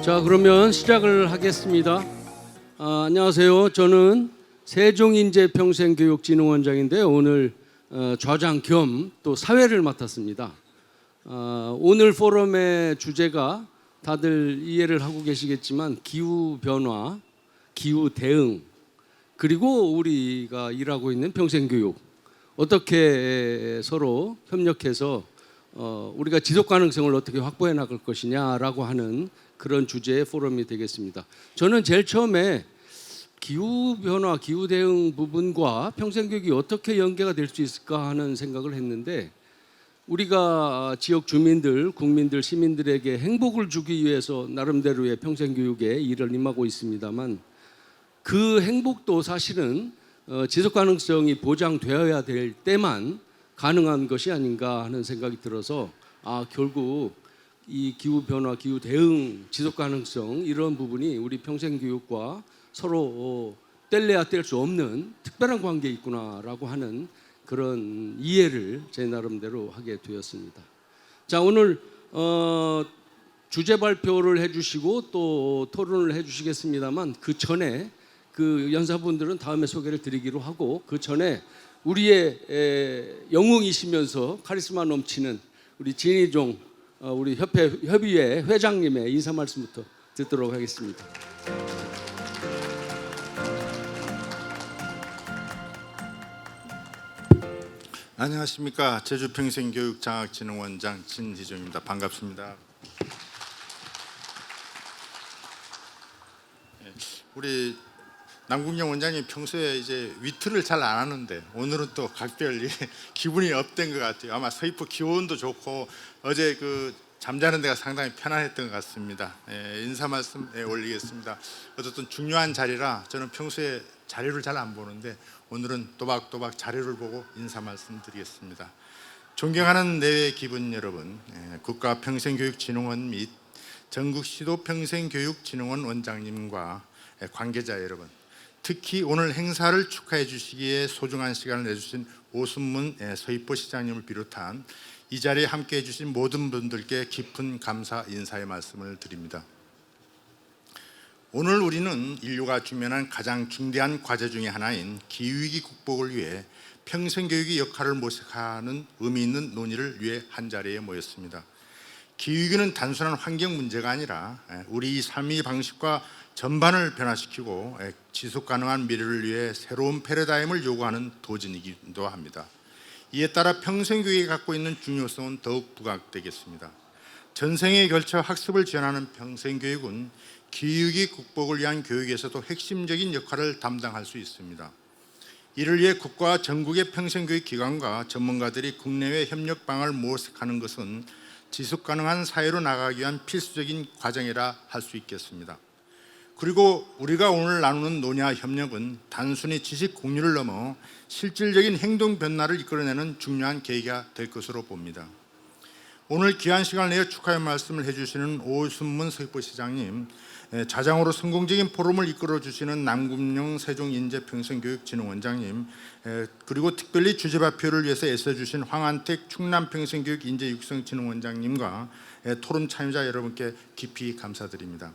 자, 그러면 시작을 하겠습니다. 안녕하세요. 저는 세종인재평생교육진흥원장인데요. 오늘 좌장 겸 또 사회를 맡았습니다. 오늘 포럼의 주제가 다들 이해를 하고 계시겠지만 기후변화, 기후대응, 그리고 우리가 일하고 있는 평생교육, 어떻게 서로 협력해서 우리가 지속가능성을 어떻게 확보해 나갈 것이냐라고 하는 그런 주제의 포럼이 되겠습니다. 저는 제일 처음에 기후변화, 기후대응 부분과 평생교육이 어떻게 연계가 될 수 있을까 하는 생각을 했는데, 우리가 지역 주민들, 국민들, 시민들에게 행복을 주기 위해서 나름대로의 평생교육에 일을 임하고 있습니다만, 그 행복도 사실은 지속가능성이 보장되어야 될 때만 가능한 것이 아닌가 하는 생각이 들어서 결국 이 기후변화, 기후대응, 지속가능성 이런 부분이 우리 평생교육과 서로 뗄래야 뗄 수 없는 특별한 관계에 있구나라고 하는 그런 이해를 제 나름대로 하게 되었습니다. 자, 오늘 주제 발표를 해주시고 또 토론을 해주시겠습니다만, 그 전에 그 연사분들은 다음에 소개를 드리기로 하고, 그 전에 우리의 영웅이시면서 카리스마 넘치는 우리 진희종 우리 협의회 회장님의 인사 말씀부터 듣도록 하겠습니다. 안녕하십니까. 제주평생교육장학진흥원장 진희종입니다. 반갑습니다. 우리 남궁영 원장님 평소에 이제 위트를 잘 안 하는데 오늘은 또 각별히 기분이 업된 것 같아요. 아마 서귀포 기온도 좋고 어제 그 잠자는 데가 상당히 편안했던 것 같습니다. 인사 말씀 올리겠습니다. 어쨌든 중요한 자리라 저는 평소에 자료를 잘 안 보는데 오늘은 또박또박 자료를 보고 인사 말씀 드리겠습니다. 존경하는 내외 기분 여러분, 국가평생교육진흥원 및 전국시도평생교육진흥원 원장님과 관계자 여러분, 특히 오늘 행사를 축하해 주시기에 소중한 시간을 내주신 오순문 서귀포 시장님을 비롯한 이 자리에 함께해 주신 모든 분들께 깊은 감사 인사의 말씀을 드립니다. 오늘 우리는 인류가直面한 가장 중대한 과제 중의 하나인 기후위기 극복을 위해 평생교육의 역할을 모색하는 의미 있는 논의를 위해 한자리에 모였습니다. 기후위기는 단순한 환경 문제가 아니라 우리 삶의 방식과 전반을 변화시키고 지속가능한 미래를 위해 새로운 패러다임을 요구하는 도전이기도 합니다. 이에 따라 평생교육이 갖고 있는 중요성은 더욱 부각되겠습니다. 전생에 걸쳐 학습을 지원하는 평생교육은 기후위기 극복을 위한 교육에서도 핵심적인 역할을 담당할 수 있습니다. 이를 위해 국가와 전국의 평생교육 기관과 전문가들이 국내외 협력 방안을 모색하는 것은 지속가능한 사회로 나가기 위한 필수적인 과정이라 할 수 있겠습니다. 그리고 우리가 오늘 나누는 논의와 협력은 단순히 지식 공유를 넘어 실질적인 행동 변화를 이끌어내는 중요한 계기가 될 것으로 봅니다. 오늘 귀한 시간을 내어 축하의 말씀을 해주시는 오순문 서귀포 시장님, 좌장으로 성공적인 포럼을 이끌어 주시는 남궁영 세종인재평생교육진흥원장님, 그리고 특별히 주제 발표를 위해서 애써주신 황한택 충남평생교육인재육성진흥원장님과 토론 참여자 여러분께 깊이 감사드립니다.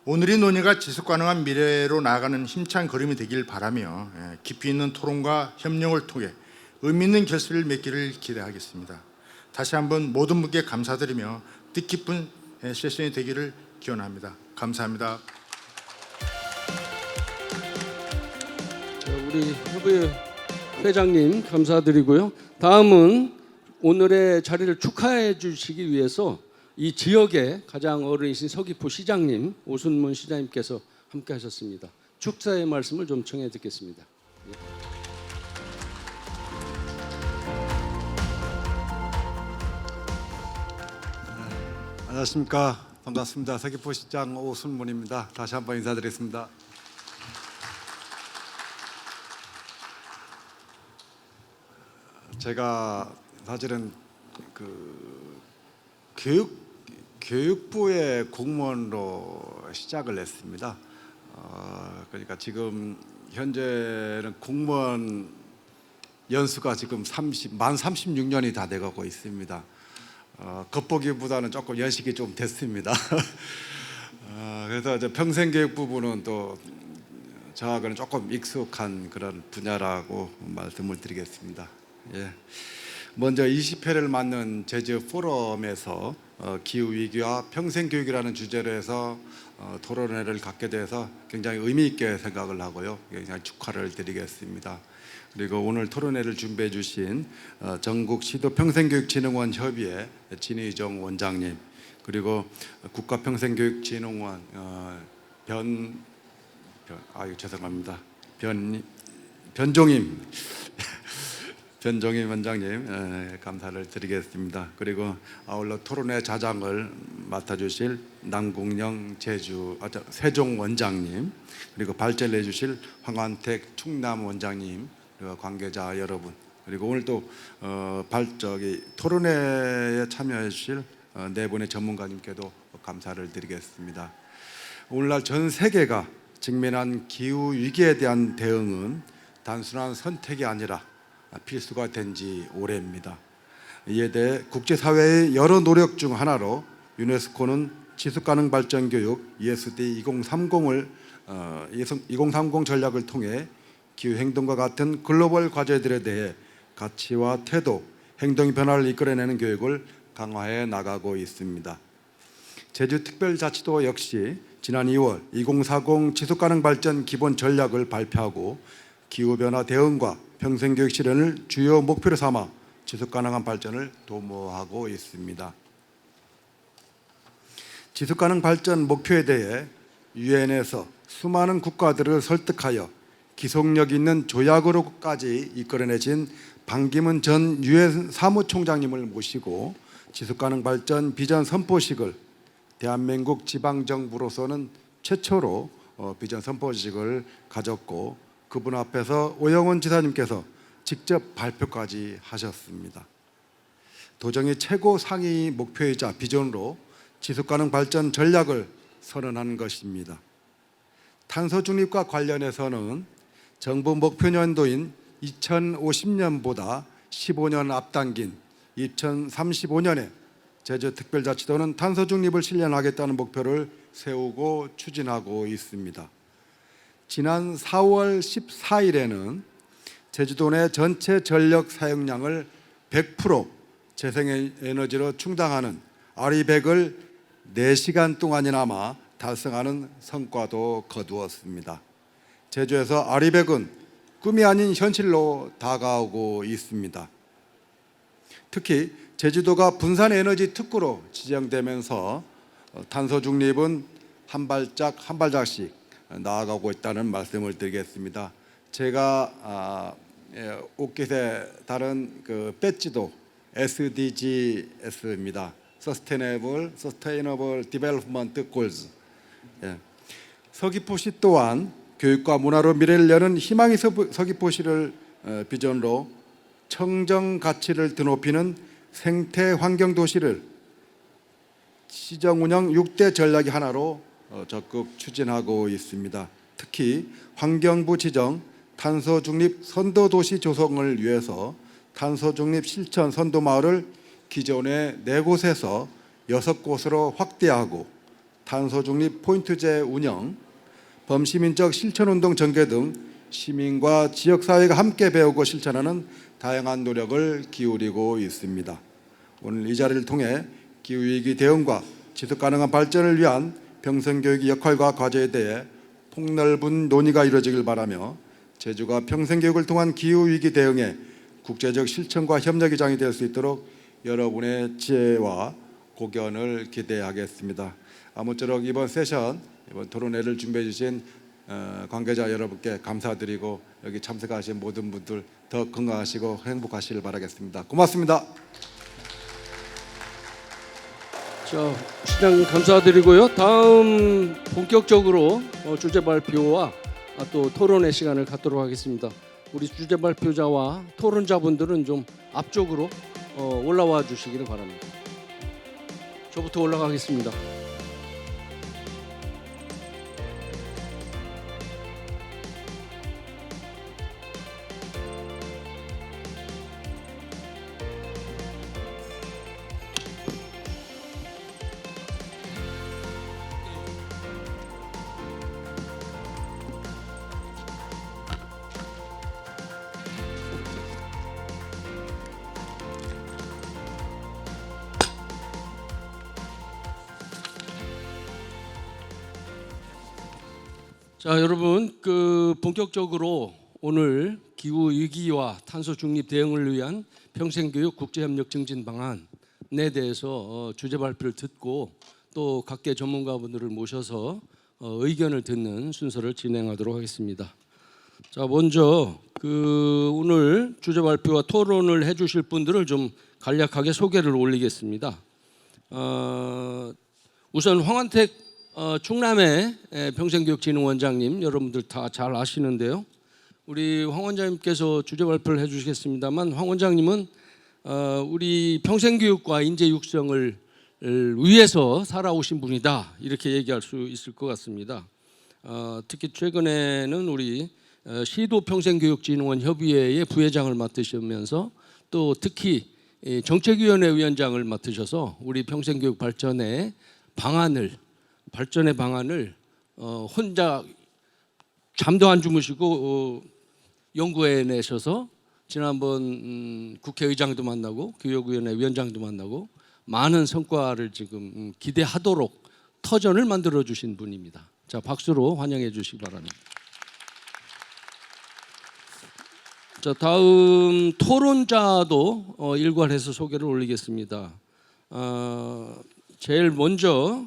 오늘의 논의가 지속가능한 미래로 나아가는 힘찬 걸음이 되길 바라며 깊이 있는 토론과 협력을 통해 의미 있는 결실을 맺기를 기대하겠습니다. 다시 한번 모든 분께 감사드리며 뜻깊은 세션이 되기를 기원합니다. 감사합니다. 우리 협의회 회장님 감사드리고요. 다음은 오늘의 자리를 축하해 주시기 위해서 이 지역의 가장 어른이신 서귀포 시장님, 오순문 시장님께서 함께 하셨습니다. 축사의 말씀을 좀 청해 듣겠습니다. 안녕하십니까. 반갑습니다. 서귀포 시장 오순문입니다. 다시 한번 인사드리겠습니다. 제가 사실은 교육부의 공무원으로 시작을 했습니다. 그러니까 지금 현재는 공무원 연수가 지금 만 36년이 다 돼가고 있습니다. 겉보기보다는 조금 연식이 좀 됐습니다. 그래서 이제 평생교육 부분은 또 저하고는 조금 익숙한 그런 분야라고 말씀을 드리겠습니다. 예. 먼저 20회를 맞는 제주 포럼에서 기후 위기와 평생교육이라는 주제로 해서 토론회를 갖게 돼서 굉장히 의미 있게 생각을 하고요. 굉장히 축하를 드리겠습니다. 그리고 오늘 토론회를 준비해 주신 전국 시도 평생교육진흥원 협의회 진의정 원장님, 그리고 국가평생교육진흥원 죄송합니다. 변종임 원장님 감사를 드리겠습니다. 그리고 아울러 토론회 자장을 맡아주실 남궁영 세종 원장님, 그리고 발제를 해주실 황환택 충남 원장님, 그리고 관계자 여러분, 그리고 오늘 또 토론회에 참여해 주실 네 분의 전문가님께도 감사를 드리겠습니다. 오늘날 전 세계가 직면한 기후 위기에 대한 대응은 단순한 선택이 아니라 필수가 된 지 오래입니다. 이에 대해 국제사회의 여러 노력 중 하나로 유네스코는 지속가능 발전 교육 ESD 2030 전략을 통해 기후 행동과 같은 글로벌 과제들에 대해 가치와 태도, 행동 변화를 이끌어내는 교육을 강화해 나가고 있습니다. 제주특별자치도 역시 지난 2월 2040 지속가능 발전 기본 전략을 발표하고 기후변화 대응과 평생교육 실현을 주요 목표로 삼아 지속가능한 발전을 도모하고 있습니다. 지속가능 발전 목표에 대해 유엔에서 수많은 국가들을 설득하여 기속력 있는 조약으로까지 이끌어내신 반기문 전 유엔 사무총장님을 모시고 지속가능 발전 비전 선포식을 대한민국 지방정부로서는 최초로 비전 선포식을 가졌고, 그분 앞에서 오영훈 지사님께서 직접 발표까지 하셨습니다. 도정의 최고 상위 목표이자 비전으로 지속가능 발전 전략을 선언한 것입니다. 탄소 중립과 관련해서는 정부 목표 연도인 2050년보다 15년 앞당긴 2035년에 제주특별자치도는 탄소 중립을 실현하겠다는 목표를 세우고 추진하고 있습니다. 지난 4월 14일에는 제주도 내 전체 전력 사용량을 100% 재생에너지로 충당하는 RE100을 4시간 동안이나마 달성하는 성과도 거두었습니다. 제주에서 RE100은 꿈이 아닌 현실로 다가오고 있습니다. 특히 제주도가 분산 에너지 특구로 지정되면서 탄소 중립은 한 발짝씩 나아가고 있다는 말씀을 드리겠습니다. 제가 옷깃에 다른 그 배지도 SDGs입니다. Sustainable Development Goals. 서귀포시 또한 교육과 문화로 미래를 여는 희망의 서귀포시를 비전으로 청정 가치를 드높이는 생태 환경 도시를 시정 운영 6대 전략의 하나로 적극 추진하고 있습니다. 특히 환경부 지정 탄소 중립 선도 도시 조성을 위해서 탄소 중립 실천 선도 마을을 기존의 4곳에서 6곳으로 확대하고 탄소 중립 포인트제 운영, 범시민적 실천운동 전개 등 시민과 지역사회가 함께 배우고 실천하는 다양한 노력을 기울이고 있습니다. 오늘 이 자리를 통해 기후위기 대응과 지속가능한 발전을 위한 평생교육의 역할과 과제에 대해 폭넓은 논의가 이루어지길 바라며 제주가 평생교육을 통한 기후위기 대응에 국제적 실천과 협력의 장이 될 수 있도록 여러분의 지혜와 고견을 기대하겠습니다. 아무쪼록 이번 세션, 이번 토론회를 준비해 주신 관계자 여러분께 감사드리고 여기 참석하신 모든 분들 더 건강하시고 행복하시길 바라겠습니다. 고맙습니다. 자, 시장 감사드리고요. 다음 본격적으로 주제 발표와 또 토론회 시간을 갖도록 하겠습니다. 우리 주제 발표자와 토론자분들은 좀 앞쪽으로 올라와 주시기를 바랍니다. 저부터 올라가겠습니다. 자, 여러분, 본격적으로 오늘 기후 위기와 탄소 중립 대응을 위한 평생교육 국제협력 증진 방안에 대해서 주제 발표를 듣고 또 각계 전문가분들을 모셔서 의견을 듣는 순서를 진행하도록 하겠습니다. 자, 먼저 오늘 주제 발표와 토론을 해주실 분들을 좀 간략하게 소개를 올리겠습니다. 우선 황원택 충남의 평생교육진흥원장님, 여러분들 다 잘 아시는데요. 우리 황 원장님께서 주제 발표를 해주시겠습니다만, 황 원장님은 우리 평생교육과 인재 육성을 위해서 살아오신 분이다, 이렇게 얘기할 수 있을 것 같습니다. 특히 최근에는 우리 시도 평생교육진흥원 협의회의 부회장을 맡으시면서 또 특히 정책위원회 위원장을 맡으셔서 우리 평생교육 발전의 방안을 혼자 잠도 안 주무시고 연구해내셔서 지난번 국회의장도 만나고 교육위원회 위원장도 만나고 많은 성과를 지금 기대하도록 터전을 만들어 주신 분입니다. 자, 박수로 환영해 주시기 바랍니다. 자, 다음 토론자도 일괄해서 소개를 올리겠습니다. 제일 먼저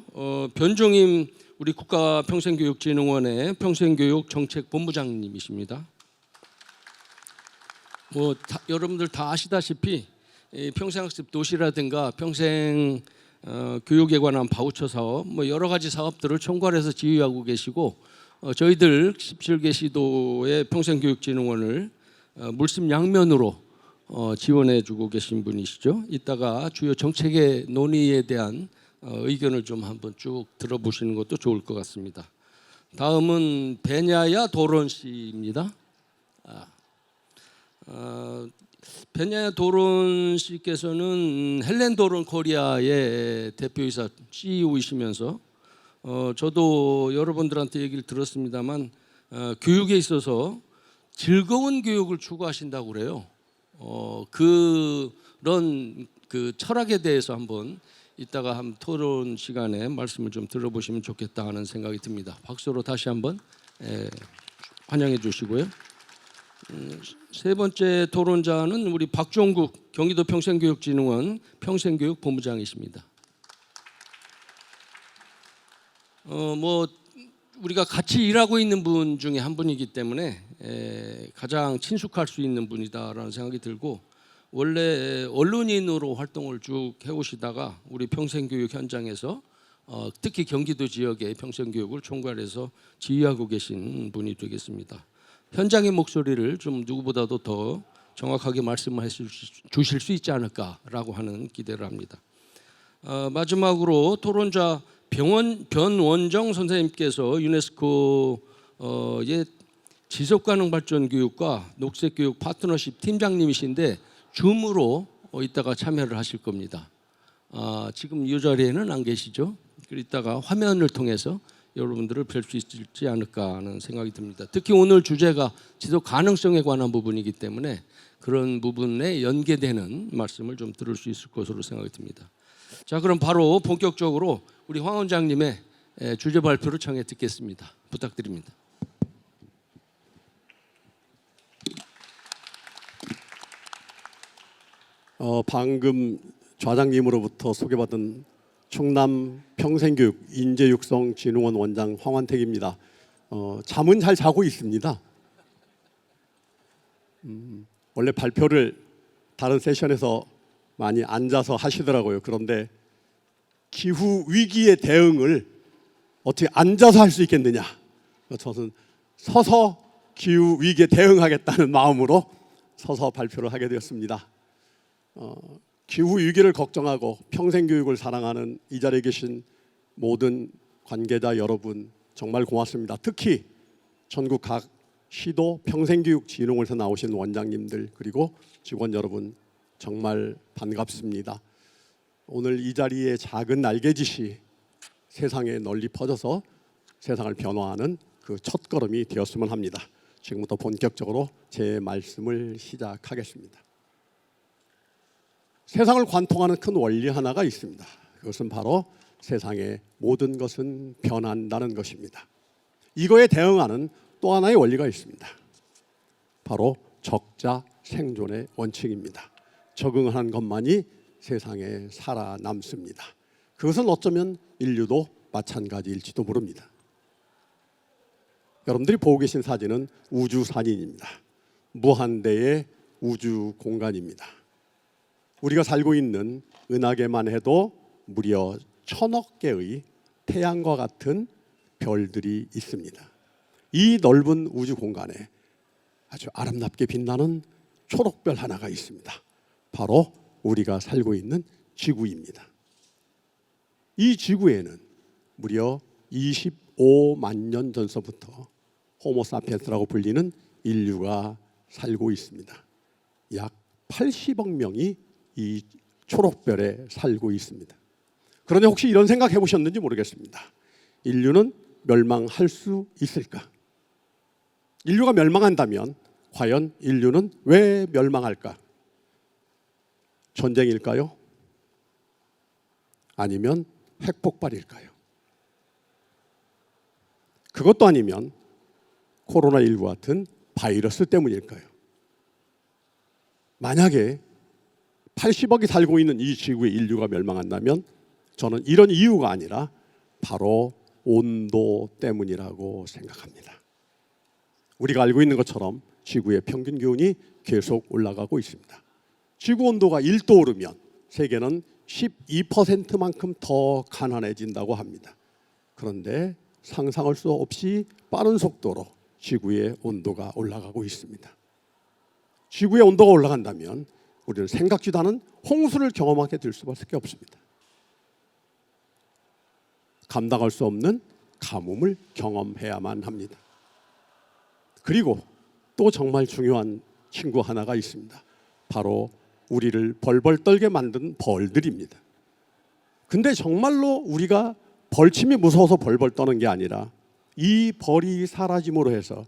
변종임 우리 국가평생교육진흥원의 평생교육 정책본부장님이십니다. 여러분들 다 아시다시피 평생학습 도시라든가 평생 교육에 관한 바우처 사업, 여러 가지 사업들을 총괄해서 지휘하고 계시고, 저희들 17개 시도의 평생교육진흥원을 물심양면으로 지원해주고 계신 분이시죠. 이따가 주요 정책의 논의에 대한 의견을 좀 한번 쭉 들어보시는 것도 좋을 것 같습니다. 다음은 베냐야 도론 씨입니다. 베냐야 도론 씨께서는 헬렌 도론 코리아의 대표이사 CEO이시면서 저도 여러분들한테 얘기를 들었습니다만 교육에 있어서 즐거운 교육을 추구하신다고 그래요. 그런 철학에 대해서 한번 이따가 한 토론 시간에 말씀을 좀 들어보시면 좋겠다 하는 생각이 듭니다. 박수로 다시 한번 환영해 주시고요. 세 번째 토론자는 우리 박종국 경기도 평생교육진흥원 평생교육 본부장이십니다. 우리가 같이 일하고 있는 분 중에 한 분이기 때문에 가장 친숙할 수 있는 분이다라는 생각이 들고, 원래 언론인으로 활동을 쭉 해오시다가 우리 평생교육 현장에서 특히 경기도 지역의 평생교육을 총괄해서 지휘하고 계신 분이 되겠습니다. 현장의 목소리를 좀 누구보다도 더 정확하게 말씀을 주실 수 있지 않을까라고 하는 기대를 합니다. 마지막으로 토론자 변원정 선생님께서 유네스코의 지속가능 발전 교육과 녹색교육 파트너십 팀장님이신데 줌으로 이따가 참여를 하실 겁니다. 지금 이 자리에는 안 계시죠? 이따가 화면을 통해서 여러분들을 뵐 수 있지 않을까 하는 생각이 듭니다. 특히 오늘 주제가 지속 가능성에 관한 부분이기 때문에 그런 부분에 연계되는 말씀을 좀 들을 수 있을 것으로 생각이 듭니다. 자, 그럼 바로 본격적으로 우리 황 원장님의 주제 발표를 청해 듣겠습니다. 부탁드립니다. 방금 좌장님으로부터 소개받은 충남 평생교육 인재육성진흥원 원장 황원택입니다. 잠은 잘 자고 있습니다. 원래 발표를 다른 세션에서 많이 앉아서 하시더라고요. 그런데 기후 위기의 대응을 어떻게 앉아서 할 수 있겠느냐? 저는 서서 기후 위기에 대응하겠다는 마음으로 서서 발표를 하게 되었습니다. 기후 위기를 걱정하고 평생교육을 사랑하는 이 자리에 계신 모든 관계자 여러분 정말 고맙습니다. 특히 전국 각 시도 평생교육진흥원에서 나오신 원장님들 그리고 직원 여러분 정말 반갑습니다. 오늘 이 자리에 작은 날개짓이 세상에 널리 퍼져서 세상을 변화하는 그 첫걸음이 되었으면 합니다. 지금부터 본격적으로 제 말씀을 시작하겠습니다. 세상을 관통하는 큰 원리 하나가 있습니다. 그것은 바로 세상의 모든 것은 변한다는 것입니다. 이거에 대응하는 또 하나의 원리가 있습니다. 바로 적자 생존의 원칙입니다. 적응하는 것만이 세상에 살아남습니다. 그것은 어쩌면 인류도 마찬가지일지도 모릅니다. 여러분들이 보고 계신 사진은 우주사진입니다. 무한대의 우주 공간입니다. 우리가 살고 있는 은하계만 해도 무려 1000억 개의 태양과 같은 별들이 있습니다. 이 넓은 우주 공간에 아주 아름답게 빛나는 초록별 하나가 있습니다. 바로 우리가 살고 있는 지구입니다. 이 지구에는 무려 25만 년 전서부터 호모사피엔스라고 불리는 인류가 살고 있습니다. 약 80억 명이 이 초록별에 살고 있습니다. 그런데 혹시 이런 생각 해보셨는지 모르겠습니다. 인류는 멸망할 수 있을까? 인류가 멸망한다면 과연 인류는 왜 멸망할까? 전쟁일까요? 아니면 핵폭발일까요? 그것도 아니면 코로나19 같은 바이러스 때문일까요? 만약에 80억이 살고 있는 이 지구의 인류가 멸망한다면 저는 이런 이유가 아니라 바로 온도 때문이라고 생각합니다. 우리가 알고 있는 것처럼 지구의 평균 기온이 계속 올라가고 있습니다. 지구 온도가 1도 오르면 세계는 12%만큼 더 가난해진다고 합니다. 그런데 상상할 수 없이 빠른 속도로 지구의 온도가 올라가고 있습니다. 지구의 온도가 올라간다면 우리는 생각지도 않은 홍수를 경험하게 될 수밖에 없습니다. 감당할 수 없는 가뭄을 경험해야만 합니다. 그리고 또 정말 중요한 친구 하나가 있습니다. 바로 우리를 벌벌 떨게 만든 벌들입니다. 근데 정말로 우리가 벌침이 무서워서 벌벌 떠는 게 아니라 이 벌이 사라짐으로 해서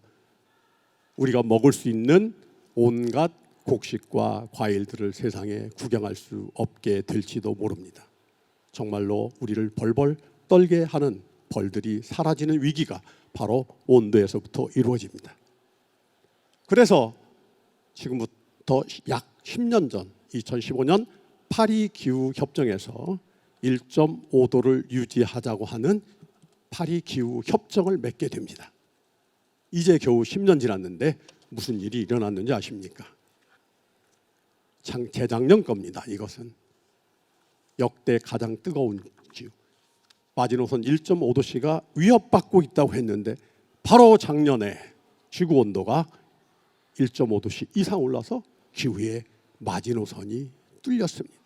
우리가 먹을 수 있는 온갖 곡식과 과일들을 세상에 구경할 수 없게 될지도 모릅니다. 정말로 우리를 벌벌 떨게 하는 벌들이 사라지는 위기가 바로 온도에서부터 이루어집니다. 그래서 지금부터 약 10년 전 2015년 파리 기후 협정에서 1.5도를 유지하자고 하는 파리 기후 협정을 맺게 됩니다. 이제 겨우 10년 지났는데 무슨 일이 일어났는지 아십니까? 재작년 겁니다. 이것은 역대 가장 뜨거운 기후. 마지노선 1.5도씨가 위협받고 있다고 했는데 바로 작년에 지구 온도가 1.5도씨 이상 올라서 기후의 마지노선이 뚫렸습니다.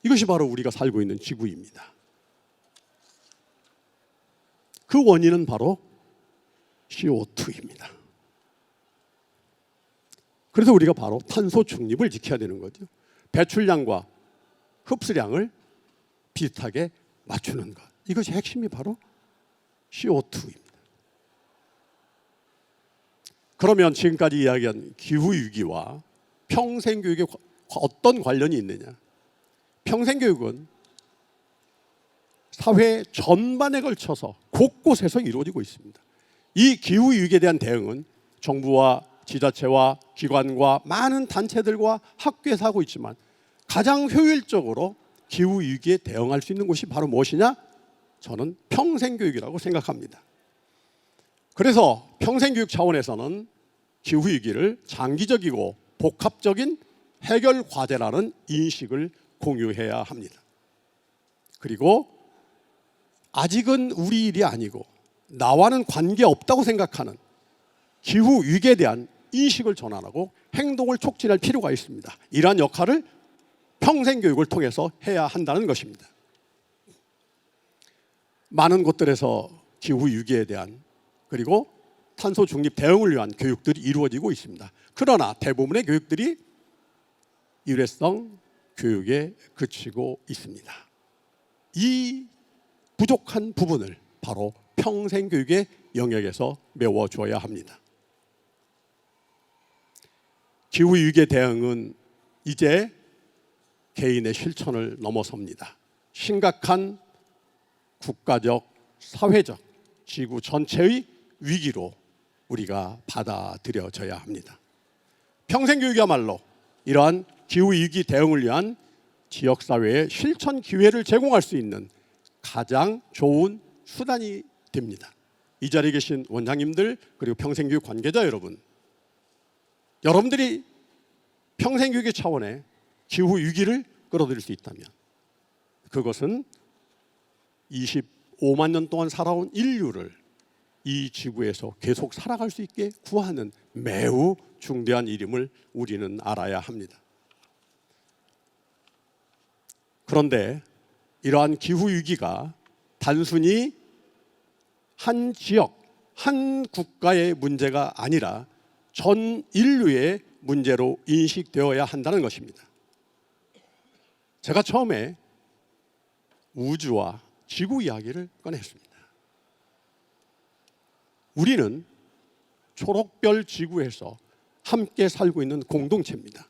이것이 바로 우리가 살고 있는 지구입니다. 그 원인은 바로 CO2입니다. 그래서 우리가 바로 탄소 중립을 지켜야 되는 거죠. 배출량과 흡수량을 비슷하게 맞추는 것. 이것이 핵심이 바로 CO2입니다. 그러면 지금까지 이야기한 기후위기와 평생교육에 어떤 관련이 있느냐? 평생교육은 사회 전반에 걸쳐서 곳곳에서 이루어지고 있습니다. 이 기후위기에 대한 대응은 정부와 지자체와 기관과 많은 단체들과 학교에서 하고 있지만 가장 효율적으로 기후위기에 대응할 수 있는 곳이 바로 무엇이냐? 저는 평생교육이라고 생각합니다. 그래서 평생교육 차원에서는 기후위기를 장기적이고 복합적인 해결 과제라는 인식을 공유해야 합니다. 그리고 아직은 우리 일이 아니고 나와는 관계없다고 생각하는 기후위기에 대한 인식을 전환하고 행동을 촉진할 필요가 있습니다. 이러한 역할을 평생교육을 통해서 해야 한다는 것입니다. 많은 곳들에서 기후위기에 대한 그리고 탄소 중립 대응을 위한 교육들이 이루어지고 있습니다. 그러나 대부분의 교육들이 일회성 교육에 그치고 있습니다. 이 부족한 부분을 바로 평생교육의 영역에서 메워줘야 합니다. 기후위기에 대응은 이제 개인의 실천을 넘어섭니다. 심각한 국가적, 사회적, 지구 전체의 위기로 우리가 받아들여져야 합니다. 평생교육이야말로 이러한 기후위기 대응을 위한 지역사회의 실천 기회를 제공할 수 있는 가장 좋은 수단이 됩니다. 이 자리에 계신 원장님들 그리고 평생교육 관계자 여러분, 여러분들이 평생교육의 차원의 기후위기를 끌어들일 수 있다면 그것은 25만 년 동안 살아온 인류를 이 지구에서 계속 살아갈 수 있게 구하는 매우 중대한 일임을 우리는 알아야 합니다. 그런데 이러한 기후위기가 단순히 한 지역, 한 국가의 문제가 아니라 전 인류의 문제로 인식되어야 한다는 것입니다. 제가 처음에 우주와 지구 이야기를 꺼냈습니다. 우리는 초록별 지구에서 함께 살고 있는 공동체입니다.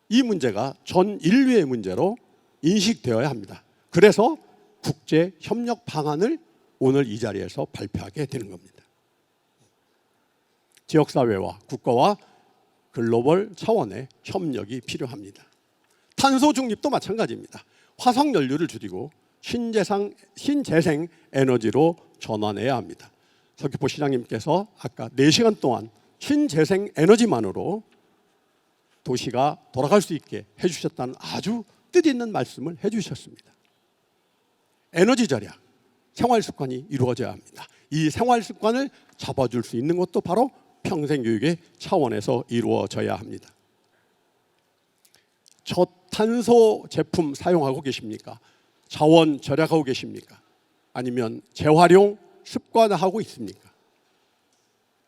이 문제가 전 인류의 문제로 인식되어야 합니다. 그래서 국제 협력 방안을 오늘 이 자리에서 발표하게 되는 겁니다. 지역사회와 국가와 글로벌 차원의 협력이 필요합니다. 탄소 중립도 마찬가지입니다. 화석 연료를 줄이고 신재생 에너지로 전환해야 합니다. 서귀포 시장님께서 아까 4시간 동안 신재생 에너지만으로 도시가 돌아갈 수 있게 해주셨다는 아주 뜻있는 말씀을 해주셨습니다. 에너지 절약, 생활 습관이 이루어져야 합니다. 이 생활 습관을 잡아줄 수 있는 것도 바로 평생교육의 차원에서 이루어져야 합니다. 저탄소 제품 사용하고 계십니까? 자원 절약하고 계십니까? 아니면 재활용 습관화하고 있습니까?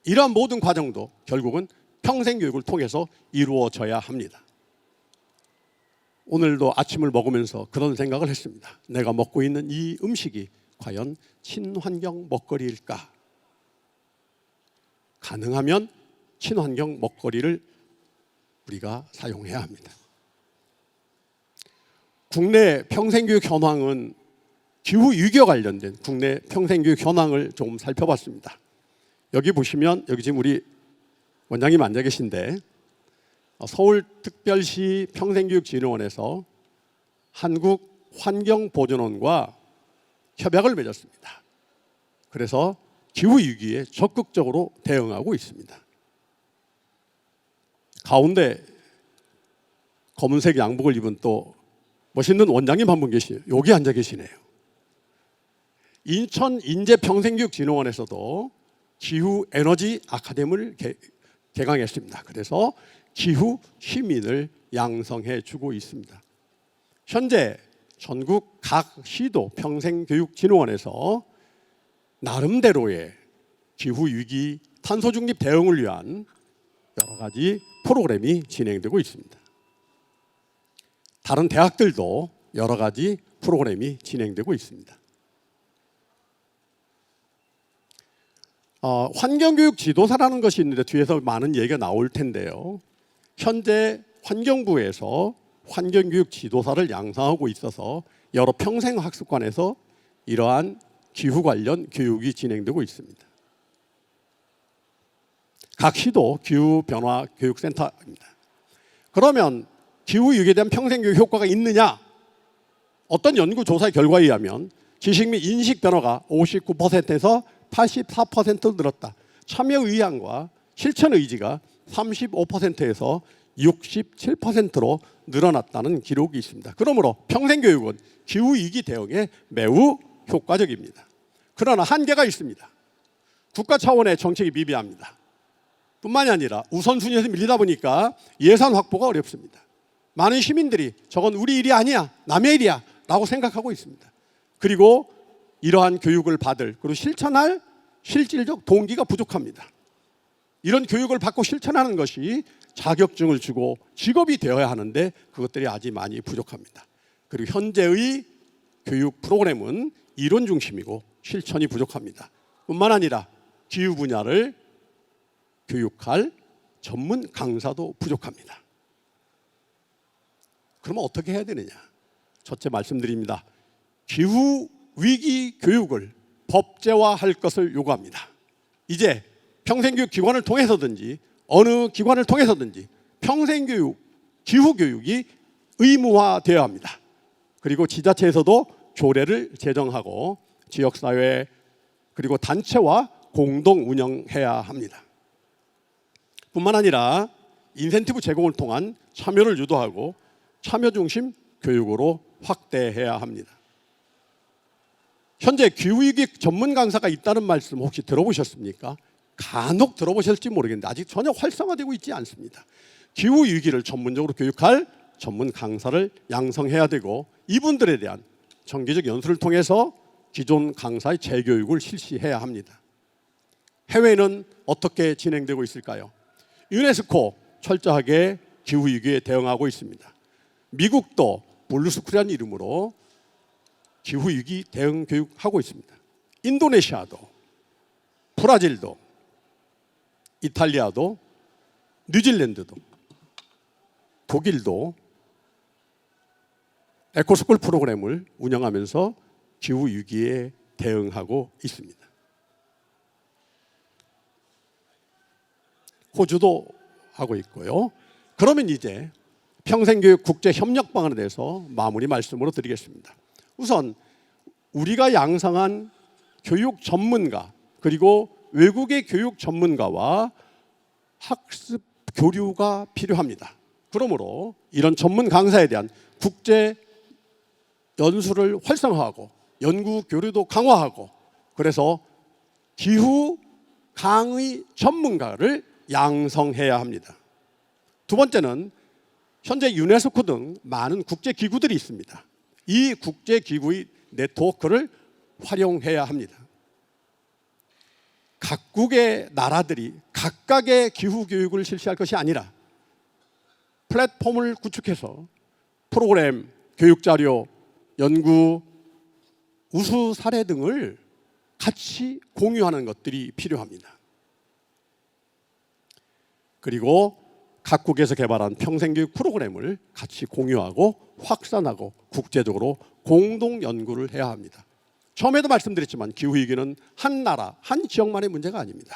이러한 모든 과정도 결국은 평생교육을 통해서 이루어져야 합니다. 오늘도 아침을 먹으면서 그런 생각을 했습니다. 내가 먹고 있는 이 음식이 과연 친환경 먹거리일까? 가능하면 친환경 먹거리를 우리가 사용해야 합니다. 국내 평생교육 현황은 기후위기와 관련된 국내 평생교육 현황을 조금 살펴봤습니다. 여기 보시면 여기 지금 우리 원장님 앉아 계신데 서울특별시 평생교육진흥원에서 한국환경보존원과 협약을 맺었습니다. 그래서 기후위기에 적극적으로 대응하고 있습니다. 가운데 검은색 양복을 입은 또 멋있는 원장님 한 분 계시네요. 여기 앉아 계시네요. 인천 인재평생교육진흥원에서도 기후에너지 아카데미를 개강했습니다. 그래서 기후 시민을 양성해 주고 있습니다. 현재 전국 각 시도 평생교육진흥원에서 나름대로의 기후위기 탄소중립 대응을 위한 여러 가지 프로그램이 진행되고 있습니다. 다른 대학들도 여러 가지 프로그램이 진행되고 있습니다. 환경교육 지도사라는 것이 있는데 뒤에서 많은 얘기가 나올 텐데요. 현재 환경부에서 환경교육 지도사를 양성하고 있어서 여러 평생학습관에서 이러한 기후 관련 교육이 진행되고 있습니다. 각 시도 기후변화 교육센터입니다. 그러면 기후위기에 대한 평생교육 효과가 있느냐? 어떤 연구조사의 결과에 의하면 지식 및 인식 변화가 59%에서 84% 늘었다. 참여 의향과 실천 의지가 35%에서 67%로 늘어났다는 기록이 있습니다. 그러므로 평생교육은 기후위기 대응에 매우 효과적입니다. 그러나 한계가 있습니다. 국가 차원의 정책이 미비합니다. 뿐만이 아니라 우선순위에서 밀리다 보니까 예산 확보가 어렵습니다. 많은 시민들이 저건 우리 일이 아니야, 남의 일이야 라고 생각하고 있습니다. 그리고 이러한 교육을 받을 그리고 실천할 실질적 동기가 부족합니다. 이런 교육을 받고 실천하는 것이 자격증을 주고 직업이 되어야 하는데 그것들이 아직 많이 부족합니다. 그리고 현재의 교육 프로그램은 이론 중심이고 실천이 부족합니다. 뿐만 아니라 기후 분야를 교육할 전문 강사도 부족합니다. 그러면 어떻게 해야 되느냐? 첫째 말씀드립니다. 기후 위기 교육을 법제화할 것을 요구합니다. 이제 평생교육 기관을 통해서든지 어느 기관을 통해서든지 평생교육, 기후교육이 의무화되어야 합니다. 그리고 지자체에서도 조례를 제정하고 지역사회 그리고 단체와 공동 운영해야 합니다. 뿐만 아니라 인센티브 제공을 통한 참여를 유도하고 참여 중심 교육으로 확대해야 합니다. 현재 기후위기 전문 강사가 있다는 말씀 혹시 들어보셨습니까? 간혹 들어보셨을지 모르겠는데 아직 전혀 활성화되고 있지 않습니다. 기후위기를 전문적으로 교육할 전문 강사를 양성해야 되고 이분들에 대한 정기적 연수를 통해서 기존 강사의 재교육을 실시해야 합니다. 해외는 어떻게 진행되고 있을까요? 유네스코 철저하게 기후위기에 대응하고 있습니다. 미국도 블루스쿨이라는 이름으로 기후위기 대응 교육하고 있습니다. 인도네시아도, 브라질도, 이탈리아도, 뉴질랜드도, 독일도 에코스쿨 프로그램을 운영하면서 기후위기에 대응하고 있습니다. 호주도 하고 있고요. 그러면 이제 평생교육 국제협력 방안에 대해서 마무리 말씀으로 드리겠습니다. 우선 우리가 양성한 교육 전문가 그리고 외국의 교육 전문가와 학습 교류가 필요합니다. 그러므로 이런 전문 강사에 대한 국제 연수를 활성화하고 연구 교류도 강화하고 그래서 기후 강의 전문가를 양성해야 합니다. 두 번째는 현재 유네스코 등 많은 국제 기구들이 있습니다. 이 국제 기구의 네트워크를 활용해야 합니다. 각국의 나라들이 각각의 기후 교육을 실시할 것이 아니라 플랫폼을 구축해서 프로그램, 교육 자료, 연구, 우수 사례 등을 같이 공유하는 것들이 필요합니다. 그리고 각국에서 개발한 평생교육 프로그램을 같이 공유하고 확산하고 국제적으로 공동 연구를 해야 합니다. 처음에도 말씀드렸지만 기후위기는 한 나라, 한 지역만의 문제가 아닙니다.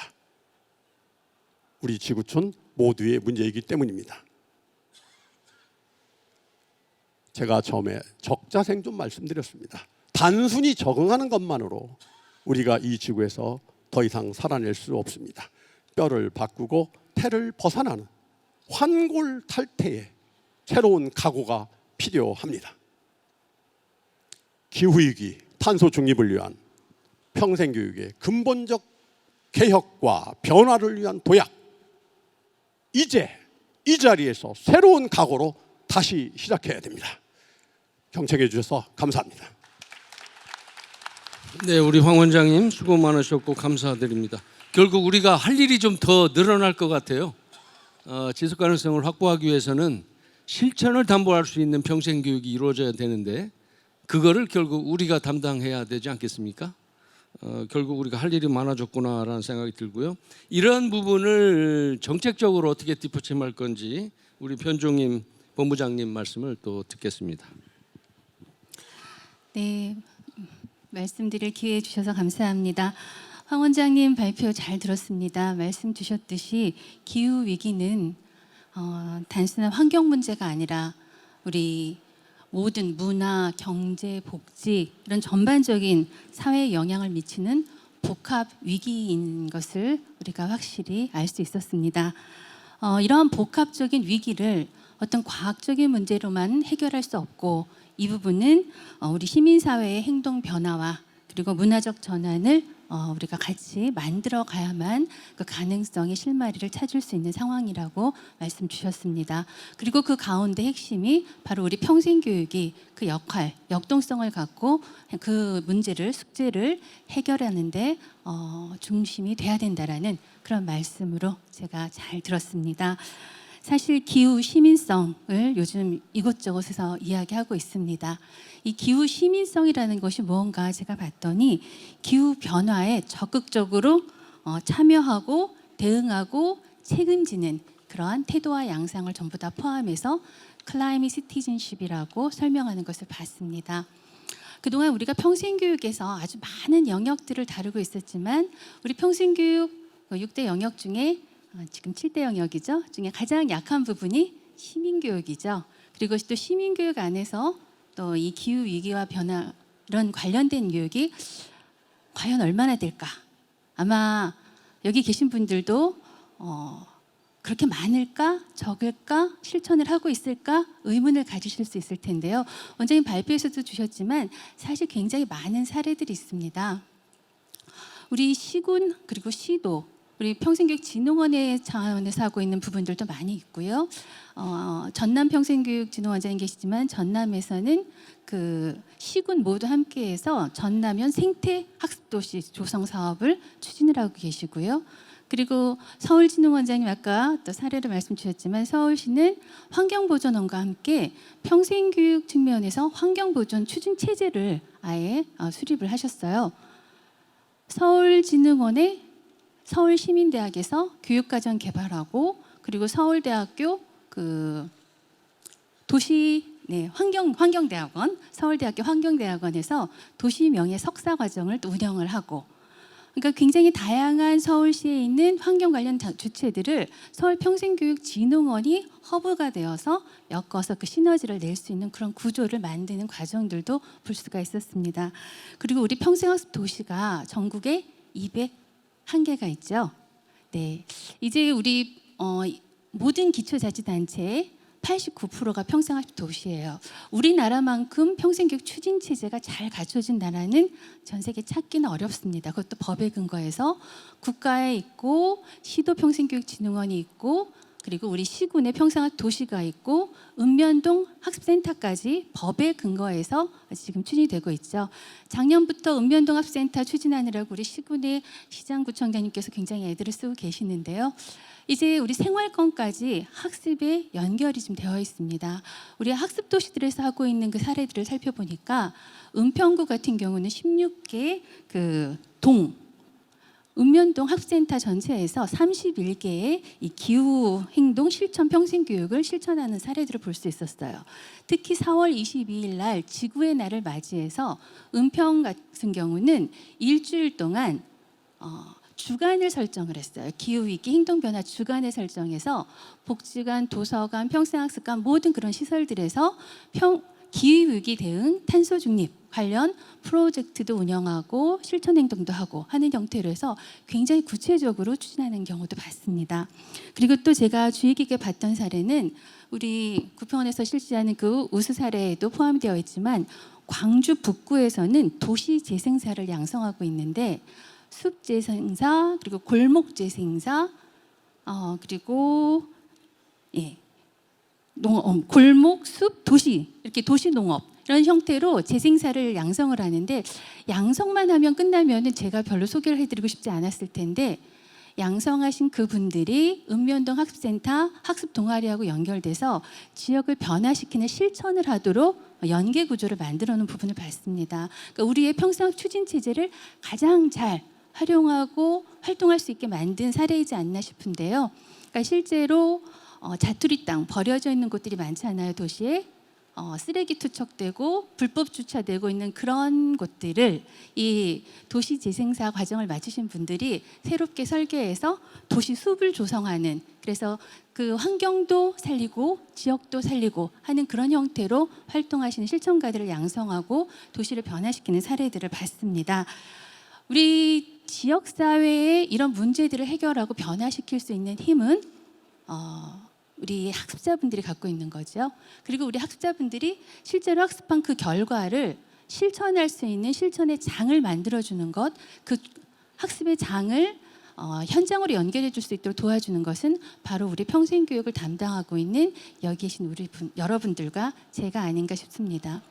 우리 지구촌 모두의 문제이기 때문입니다. 제가 처음에 적자생존 말씀드렸습니다. 단순히 적응하는 것만으로 우리가 이 지구에서 더 이상 살아낼 수 없습니다. 뼈를 바꾸고 태를 벗어나는 환골탈태의 새로운 각오가 필요합니다. 기후위기, 탄소 중립을 위한 평생교육의 근본적 개혁과 변화를 위한 도약, 이제 이 자리에서 새로운 각오로 다시 시작해야 됩니다. 경청해 주셔서 감사합니다. 네, 우리 황 원장님 수고 많으셨고 감사드립니다. 결국 우리가 할 일이 좀 더 늘어날 것 같아요. 지속 가능성을 확보하기 위해서는 실천을 담보할 수 있는 평생교육이 이루어져야 되는데 그거를 결국 우리가 담당해야 되지 않겠습니까? 결국 우리가 할 일이 많아졌구나라는 생각이 들고요. 이런 부분을 정책적으로 어떻게 뒷받침할 건지 우리 변종임 본부장님 말씀을 또 듣겠습니다. 네, 말씀드릴 기회 주셔서 감사합니다. 황 원장님 발표 잘 들었습니다. 말씀 주셨듯이 기후 위기는 단순한 환경 문제가 아니라 우리 모든 문화, 경제, 복지 이런 전반적인 사회에 영향을 미치는 복합 위기인 것을 우리가 확실히 알 수 있었습니다. 이러한 복합적인 위기를 어떤 과학적인 문제로만 해결할 수 없고 이 부분은 우리 시민사회의 행동 변화와 그리고 문화적 전환을 우리가 같이 만들어 가야만 그 가능성의 실마리를 찾을 수 있는 상황이라고 말씀 주셨습니다. 그리고 그 가운데 핵심이 바로 우리 평생교육이 그 역할, 역동성을 갖고 그 문제를, 숙제를 해결하는데 중심이 돼야 된다라는 그런 말씀으로 제가 잘 들었습니다. 사실 기후 시민성을 요즘 이곳저곳에서 이야기하고 있습니다. 이 기후 시민성이라는 것이 무언가 제가 봤더니 기후 변화에 적극적으로 참여하고 대응하고 책임지는 그러한 태도와 양상을 전부 다 포함해서 클라이밋 시티즌십이라고 설명하는 것을 봤습니다. 그동안 우리가 평생교육에서 아주 많은 영역들을 다루고 있었지만 우리 평생교육 6대 영역 중에 지금 7대 영역이죠. 중에 가장 약한 부분이 시민교육이죠. 그리고 또 시민교육 안에서 또 이 기후위기와 변화 이런 관련된 교육이 과연 얼마나 될까? 아마 여기 계신 분들도 그렇게 많을까? 적을까? 실천을 하고 있을까? 의문을 가지실 수 있을 텐데요. 원장님 발표에서도 주셨지만 사실 굉장히 많은 사례들이 있습니다. 우리 시군 그리고 시도 우리 평생교육진흥원의 차원에서 하고 있는 부분들도 많이 있고요. 전남 평생교육진흥원장님 계시지만 전남에서는 그 시군 모두 함께해서 전남현 생태학습도시 조성 사업을 추진을 하고 계시고요. 그리고 서울진흥원장님 아까 또 사례를 말씀 주셨지만 서울시는 환경보존원과 함께 평생교육 측면에서 환경보존 추진 체제를 아예 수립을 하셨어요. 서울진흥원의 서울시민대학에서 교육과정 개발하고 그리고 서울대학교 그 도시 환경대학원 서울대학교 환경대학원에서 도시명예 석사과정을 또 운영을 하고 그러니까 굉장히 다양한 서울시에 있는 환경 관련 주체들을 서울평생교육진흥원이 허브가 되어서 엮어서 그 시너지를 낼 수 있는 그런 구조를 만드는 과정들도 볼 수가 있었습니다. 그리고 우리 평생학습 도시가 전국에 201개가 있죠. 네, 이제 우리 모든 기초자치단체의 89%가 평생학습 도시예요. 우리나라만큼 평생교육 추진 체제가 잘 갖춰진 나라는 전 세계 찾기는 어렵습니다. 그것도 법에 근거해서 국가에 있고 시도 평생교육진흥원이 있고 그리고 우리 시군의 평생학습 도시가 있고 읍면동 학습센터까지 법에 근거해서 지금 추진이 되고 있죠. 작년부터 읍면동 학습센터 추진하느라고 우리 시군의 시장구청장님께서 굉장히 애들을 쓰고 계시는데요. 이제 우리 생활권까지 학습에 연결이 좀 되어 있습니다. 우리 학습 도시들에서 하고 있는 그 사례들을 살펴보니까 은평구 같은 경우는 16개 그 읍면동 학습센터 전체에서 31개의 이 기후 행동 실천 평생 교육을 실천하는 사례들을 볼 수 있었어요. 특히 4월 22일 날 지구의 날을 맞이해서 은평 같은 경우는 일주일 동안 주간을 설정을 했어요. 기후위기 행동변화 주간을 설정해서 복지관, 도서관, 평생학습관 모든 그런 시설들에서 기후위기 대응, 탄소 중립 관련 프로젝트도 운영하고 실천 행동도 하고 하는 형태로 해서 굉장히 구체적으로 추진하는 경우도 봤습니다. 그리고 또 제가 주의 깊게 봤던 사례는 우리 구평원에서 실시하는 그 우수 사례에도 포함되어 있지만 광주 북구에서는 도시 재생사를 양성하고 있는데 숲 재생사 그리고 골목 재생사 그리고 골목 숲 도시 이렇게 도시 농업 이런 형태로 재생사를 양성을 하는데 양성만 하면 끝나면은 제가 별로 소개를 해드리고 싶지 않았을 텐데 양성하신 그분들이 읍면동 학습센터 학습 동아리하고 연결돼서 지역을 변화시키는 실천을 하도록 연계 구조를 만들어 놓은 부분을 봤습니다. 그러니까 우리의 평생 추진 체제를 가장 잘 활용하고 활동할 수 있게 만든 사례이지 않나 싶은데요. 그러니까 실제로 자투리 땅 버려져 있는 곳들이 많잖아요. 도시에 쓰레기 투척되고 불법 주차되고 있는 그런 곳들을 이 도시 재생사 과정을 마치신 분들이 새롭게 설계해서 도시 숲을 조성하는 그래서 그 환경도 살리고 지역도 살리고 하는 그런 형태로 활동하시는 실천가들을 양성하고 도시를 변화시키는 사례들을 봤습니다. 우리 지역사회의 이런 문제들을 해결하고 변화시킬 수 있는 힘은 우리 학습자분들이 갖고 있는 거죠. 그리고 우리 학습자분들이 실제로 학습한 그 결과를 실천할 수 있는 실천의 장을 만들어주는 것, 그 학습의 장을 현장으로 연결해 줄 수 있도록 도와주는 것은 바로 우리 평생교육을 담당하고 있는 여기 계신 우리 여러분들과 제가 아닌가 싶습니다.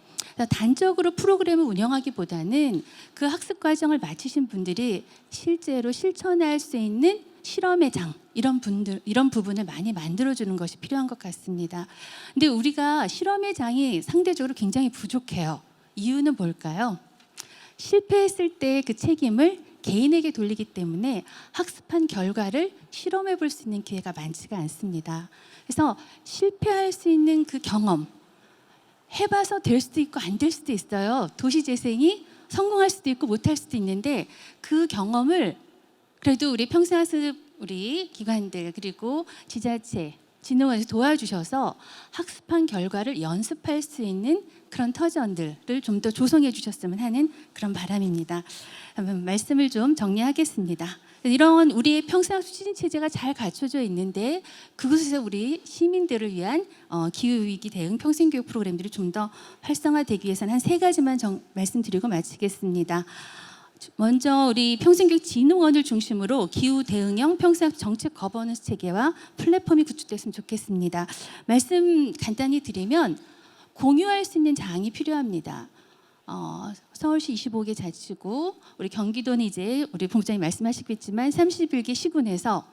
단적으로 프로그램을 운영하기보다는 그 학습 과정을 마치신 분들이 실제로 실천할 수 있는 실험의 장 이런 부분을 많이 만들어주는 것이 필요한 것 같습니다. 근데 우리가 실험의 장이 상대적으로 굉장히 부족해요. 이유는 뭘까요? 실패했을 때 그 책임을 개인에게 돌리기 때문에 학습한 결과를 실험해 볼 수 있는 기회가 많지가 않습니다. 그래서 실패할 수 있는 그 경험 해봐서 될 수도 있고 안 될 수도 있어요. 도시재생이 성공할 수도 있고 못할 수도 있는데 그 경험을 그래도 우리 평생학습 우리 기관들 그리고 지자체 진흥원에서 도와주셔서 학습한 결과를 연습할 수 있는 그런 터전들을 좀 더 조성해 주셨으면 하는 그런 바람입니다. 한번 말씀을 좀 정리하겠습니다. 이런 우리의 평생학습 추진 체제가 잘 갖춰져 있는데 그곳에서 우리 시민들을 위한 기후위기 대응 평생교육 프로그램들이 좀 더 활성화되기 위해서는 한 3가지만 말씀드리고 마치겠습니다. 먼저 우리 평생교육진흥원을 중심으로 기후 대응형 평생학습 정책 거버넌스 체계와 플랫폼이 구축됐으면 좋겠습니다. 말씀 간단히 드리면 공유할 수 있는 장이 필요합니다. 서울시 25개 자치구, 우리 경기도는 이제 우리 본부장님 말씀하시겠지만 31개 시군에서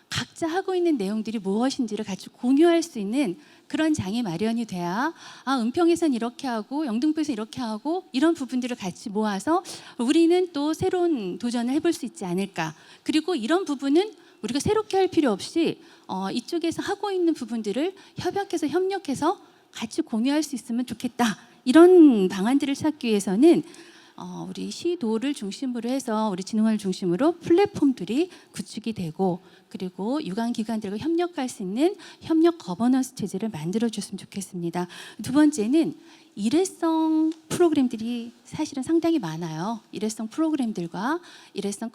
각자 하고 있는 내용들이 무엇인지를 같이 공유할 수 있는 그런 장이 마련이 돼야 은평에선 이렇게 하고 영등포에서 이렇게 하고 이런 부분들을 같이 모아서 우리는 또 새로운 도전을 해볼 수 있지 않을까. 그리고 이런 부분은 우리가 새롭게 할 필요 없이 이쪽에서 하고 있는 부분들을 협약해서 협력해서 같이 공유할 수 있으면 좋겠다. 이런 방안들을 찾기 위해서는 우리 시도를 중심으로 해서 우리 진흥원을 중심으로 플랫폼들이 구축이 되고 그리고 유관기관들과 협력할 수 있는 협력 거버넌스 체제를 만들어줬으면 좋겠습니다. 두 번째는 일회성 프로그램들이 사실은 상당히 많아요. 일회성 프로그램들과 일회성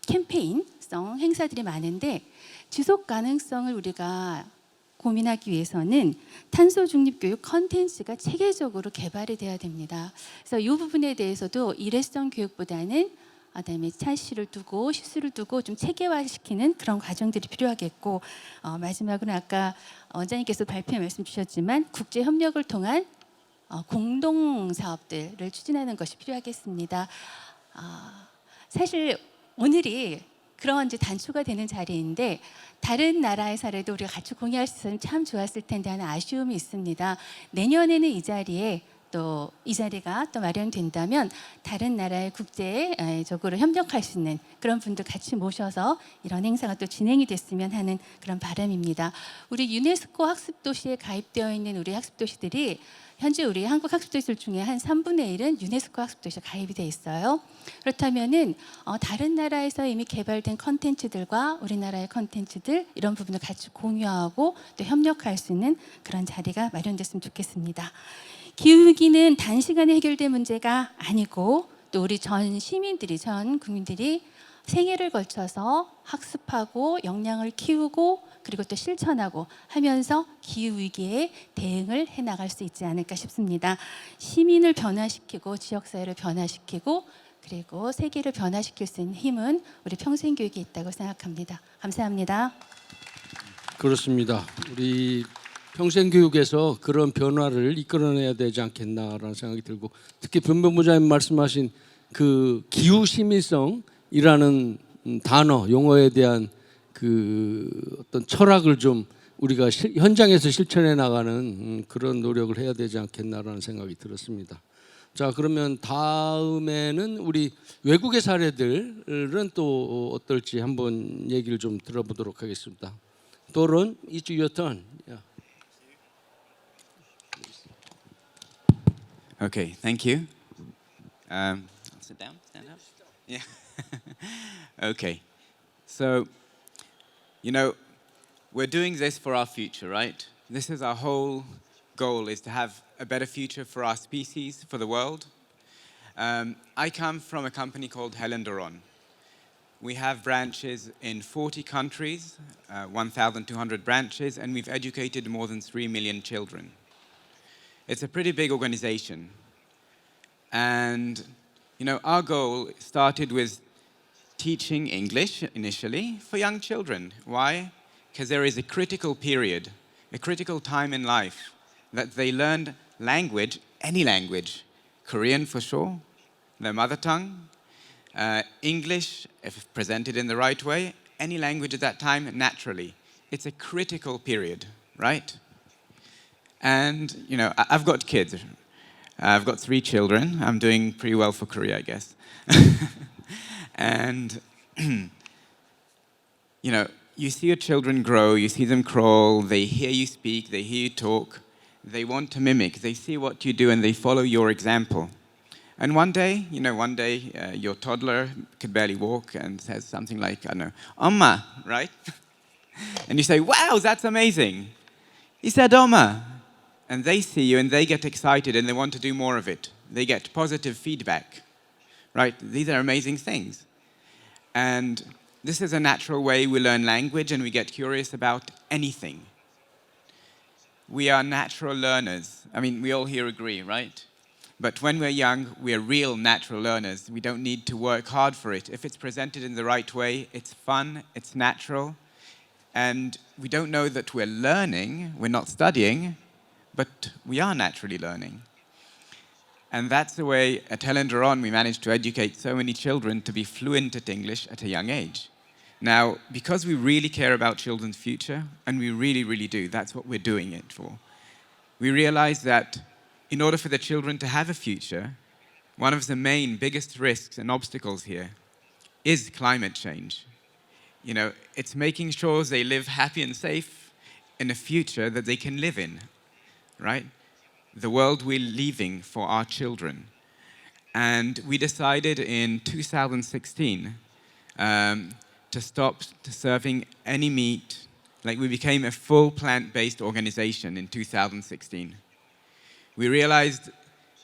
캠페인성 행사들이 많은데 지속 가능성을 우리가 고민하기 위해서는 탄소 중립 교육 컨텐츠가 체계적으로 개발이 돼야 됩니다. 그래서 이 부분에 대해서도 일회성 교육보다는 그다음에 차시를 두고 실수를 두고 좀 체계화시키는 그런 과정들이 필요하겠고 마지막으로 아까 원장님께서 발표에 말씀 주셨지만 국제 협력을 통한 공동 사업들을 추진하는 것이 필요하겠습니다. 사실 오늘이 그런 이제 단초가 되는 자리인데 다른 나라의 사례도 우리가 같이 공유할 수 있으면 참 좋았을 텐데 하는 아쉬움이 있습니다. 내년에는 이 자리가 또 마련된다면 다른 나라의 국제적으로 협력할 수 있는 그런 분들 같이 모셔서 이런 행사가 또 진행이 됐으면 하는 그런 바람입니다. 우리 유네스코 학습도시에 가입되어 있는 우리 학습도시들이 현재 우리 한국 학습도시들 중에 한 3분의 1은 유네스코 학습도시에 가입이 돼 있어요. 그렇다면은 다른 나라에서 이미 개발된 컨텐츠들과 우리나라의 컨텐츠들 이런 부분을 같이 공유하고 또 협력할 수 있는 그런 자리가 마련됐으면 좋겠습니다. 기후위기는 단시간에 해결될 문제가 아니고 또 우리 전 국민들이 생애를 걸쳐서 학습하고 역량을 키우고 그리고 또 실천하고 하면서 기후위기에 대응을 해나갈 수 있지 않을까 싶습니다. 시민을 변화시키고 지역사회를 변화시키고 그리고 세계를 변화시킬 수 있는 힘은 우리 평생교육에 있다고 생각합니다. 감사합니다. 그렇습니다. 우리 평생교육에서 그런 변화를 이끌어내야 되지 않겠나라는 생각이 들고 특히 변변부장님 말씀하신 그 기후시민성이라는 단어 용어에 대한 그 어떤 철학을 좀 우리가 현장에서 실천해 나가는 그런 노력을 해야 되지 않겠나라는 생각이 들었습니다. 자, 그러면 다음에는 우리 외국의 사례들은 또 어떨지 한번 얘기를 좀 들어보도록 하겠습니다. 도론, it's your turn. Yeah. Okay, thank you. I'll sit down, stand up. Yeah. Okay. So, we're doing this for our future, right? This is our whole goal, is to have a better future for our species, for the world. I come from a company called Helen Doron. We have branches in 40 countries, 1,200 branches, and we've educated more than 3 million children. It's a pretty big organization. And, our goal started with teaching English initially for young children. Why? Because there is a critical period, a critical time in life that they learn language, any language, Korean for sure, their mother tongue, English, if presented in the right way, any language at that time, naturally. It's a critical period, right? And, I've got kids. I've got 3 children. I'm doing pretty well for Korea, I guess. And, you see your children grow, you see them crawl, they hear you speak, they hear you talk, They want to mimic. They see what you do and they follow your example. And one day, your toddler could barely walk and says something like, I don't know, Oma, right? And you say, wow, that's amazing. He said Oma. And they see you and they get excited and they want to do more of it. They get positive feedback, right? These are amazing things. And this is a natural way we learn language and we get curious about anything. We are natural learners. I mean, we all here agree, right? But when we're young, we're real natural learners. We don't need to work hard for it. If it's presented in the right way, it's fun, it's natural, and we don't know that we're learning, we're not studying, but we are naturally learning. And that's the way at Helen Doron we managed to educate so many children to be fluent at English at a young age. Now, because we really care about children's future, and we really, really do, that's what we're doing it for, we realize that in order for the children to have a future, one of the main, biggest risks and obstacles here is climate change. You know, it's making sure they live happy and safe in a future that they can live in, right? The world we're leaving for our children. And we decided in 2016 to stop serving any meat. Like, we became a full plant-based organization in 2016. We realized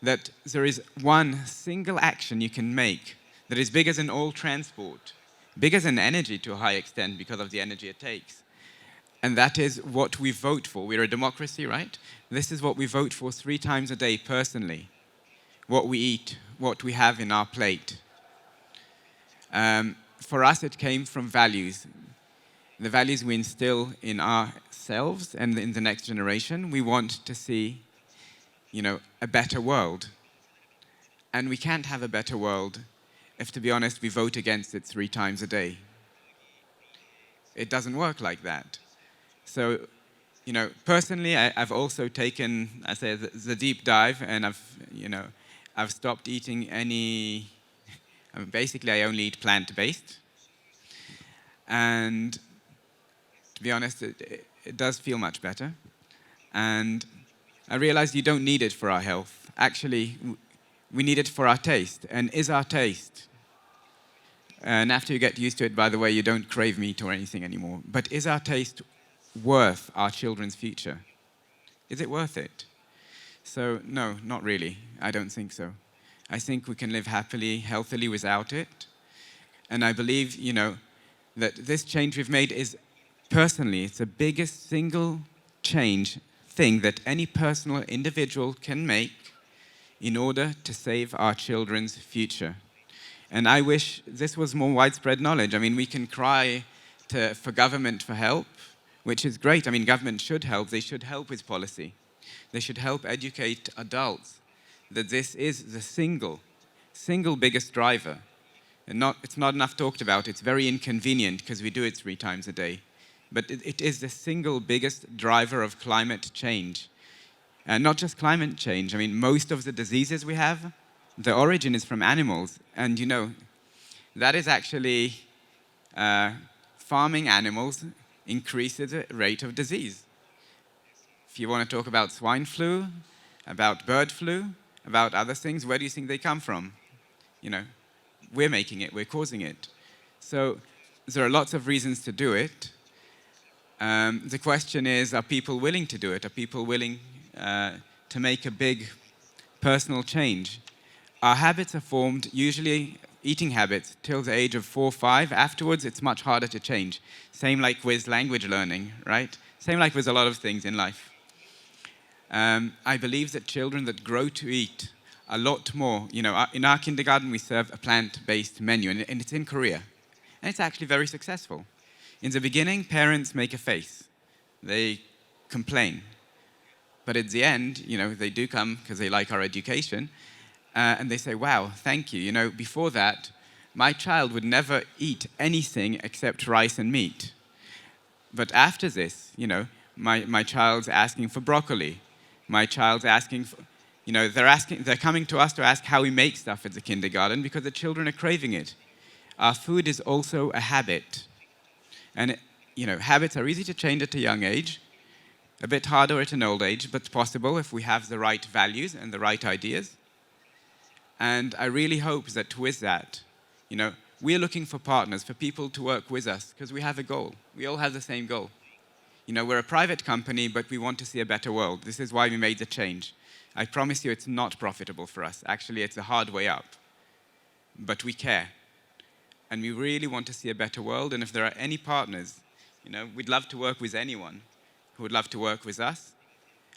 that there is one single action you can make that is bigger than all transport, bigger than energy to a high extent because of the energy it takes. And that is what we vote for. We're a democracy, right? This is what we vote for 3 times a day personally. What we eat, what we have in our plate. For us, it came from values. The values we instill in ourselves and in the next generation. We want to see, a better world. And we can't have a better world if, to be honest, we vote against it 3 times a day. It doesn't work like that. So, personally, I've also taken, the deep dive, and I've stopped eating any. Basically, I only eat plant-based. And to be honest, it does feel much better. And I realized you don't need it for our health. Actually, we need it for our taste. And is our taste, and after you get used to it, by the way, you don't crave meat or anything anymore, but is our taste worth our children's future? Is it worth it? So, no, not really. I don't think so. I think we can live happily, healthily without it. And I believe, that this change we've made is, personally, it's the biggest single thing that any personal individual can make in order to save our children's future. And I wish this was more widespread knowledge. I mean, we can cry for government for help, which is great. I mean, government should help. They should help with policy. They should help educate adults that this is the single biggest driver. And it's not enough talked about. It's very inconvenient because we do it 3 times a day. But it is the single biggest driver of climate change. And not just climate change. I mean, most of the diseases we have, the origin is from animals. And that is actually farming animals increases the rate of disease. If you want to talk about swine flu, about bird flu, about other things, where do you think they come from? We're making it, we're causing it. So there are lots of reasons to do it. The question is, are people willing to do it? Are people willing to make a big personal change? Our habits are formed, usually eating habits, till the age of 4 or 5. Afterwards, it's much harder to change. Same like with language learning, right? Same like with a lot of things in life. I believe that children that grow to eat a lot more, in our kindergarten we serve a plant-based menu, and it's in Korea. And it's actually very successful. In the beginning, parents make a face. They complain. But at the end, they do come because they like our education, and they say, wow, thank you. Before that, my child would never eat anything except rice and meat. But after this, my child's asking for broccoli. My child's asking for, they're coming to us to ask how we make stuff at the kindergarten because the children are craving it. Our food is also a habit. And, habits are easy to change at a young age. A bit harder at an old age, but possible if we have the right values and the right ideas. And I really hope that with that, we're looking for partners, for people to work with us, because we have a goal. We all have the same goal. We're a private company, but we want to see a better world. This is why we made the change. I promise you it's not profitable for us. Actually, it's a hard way up. But we care. And we really want to see a better world. And if there are any partners, we'd love to work with anyone who would love to work with us,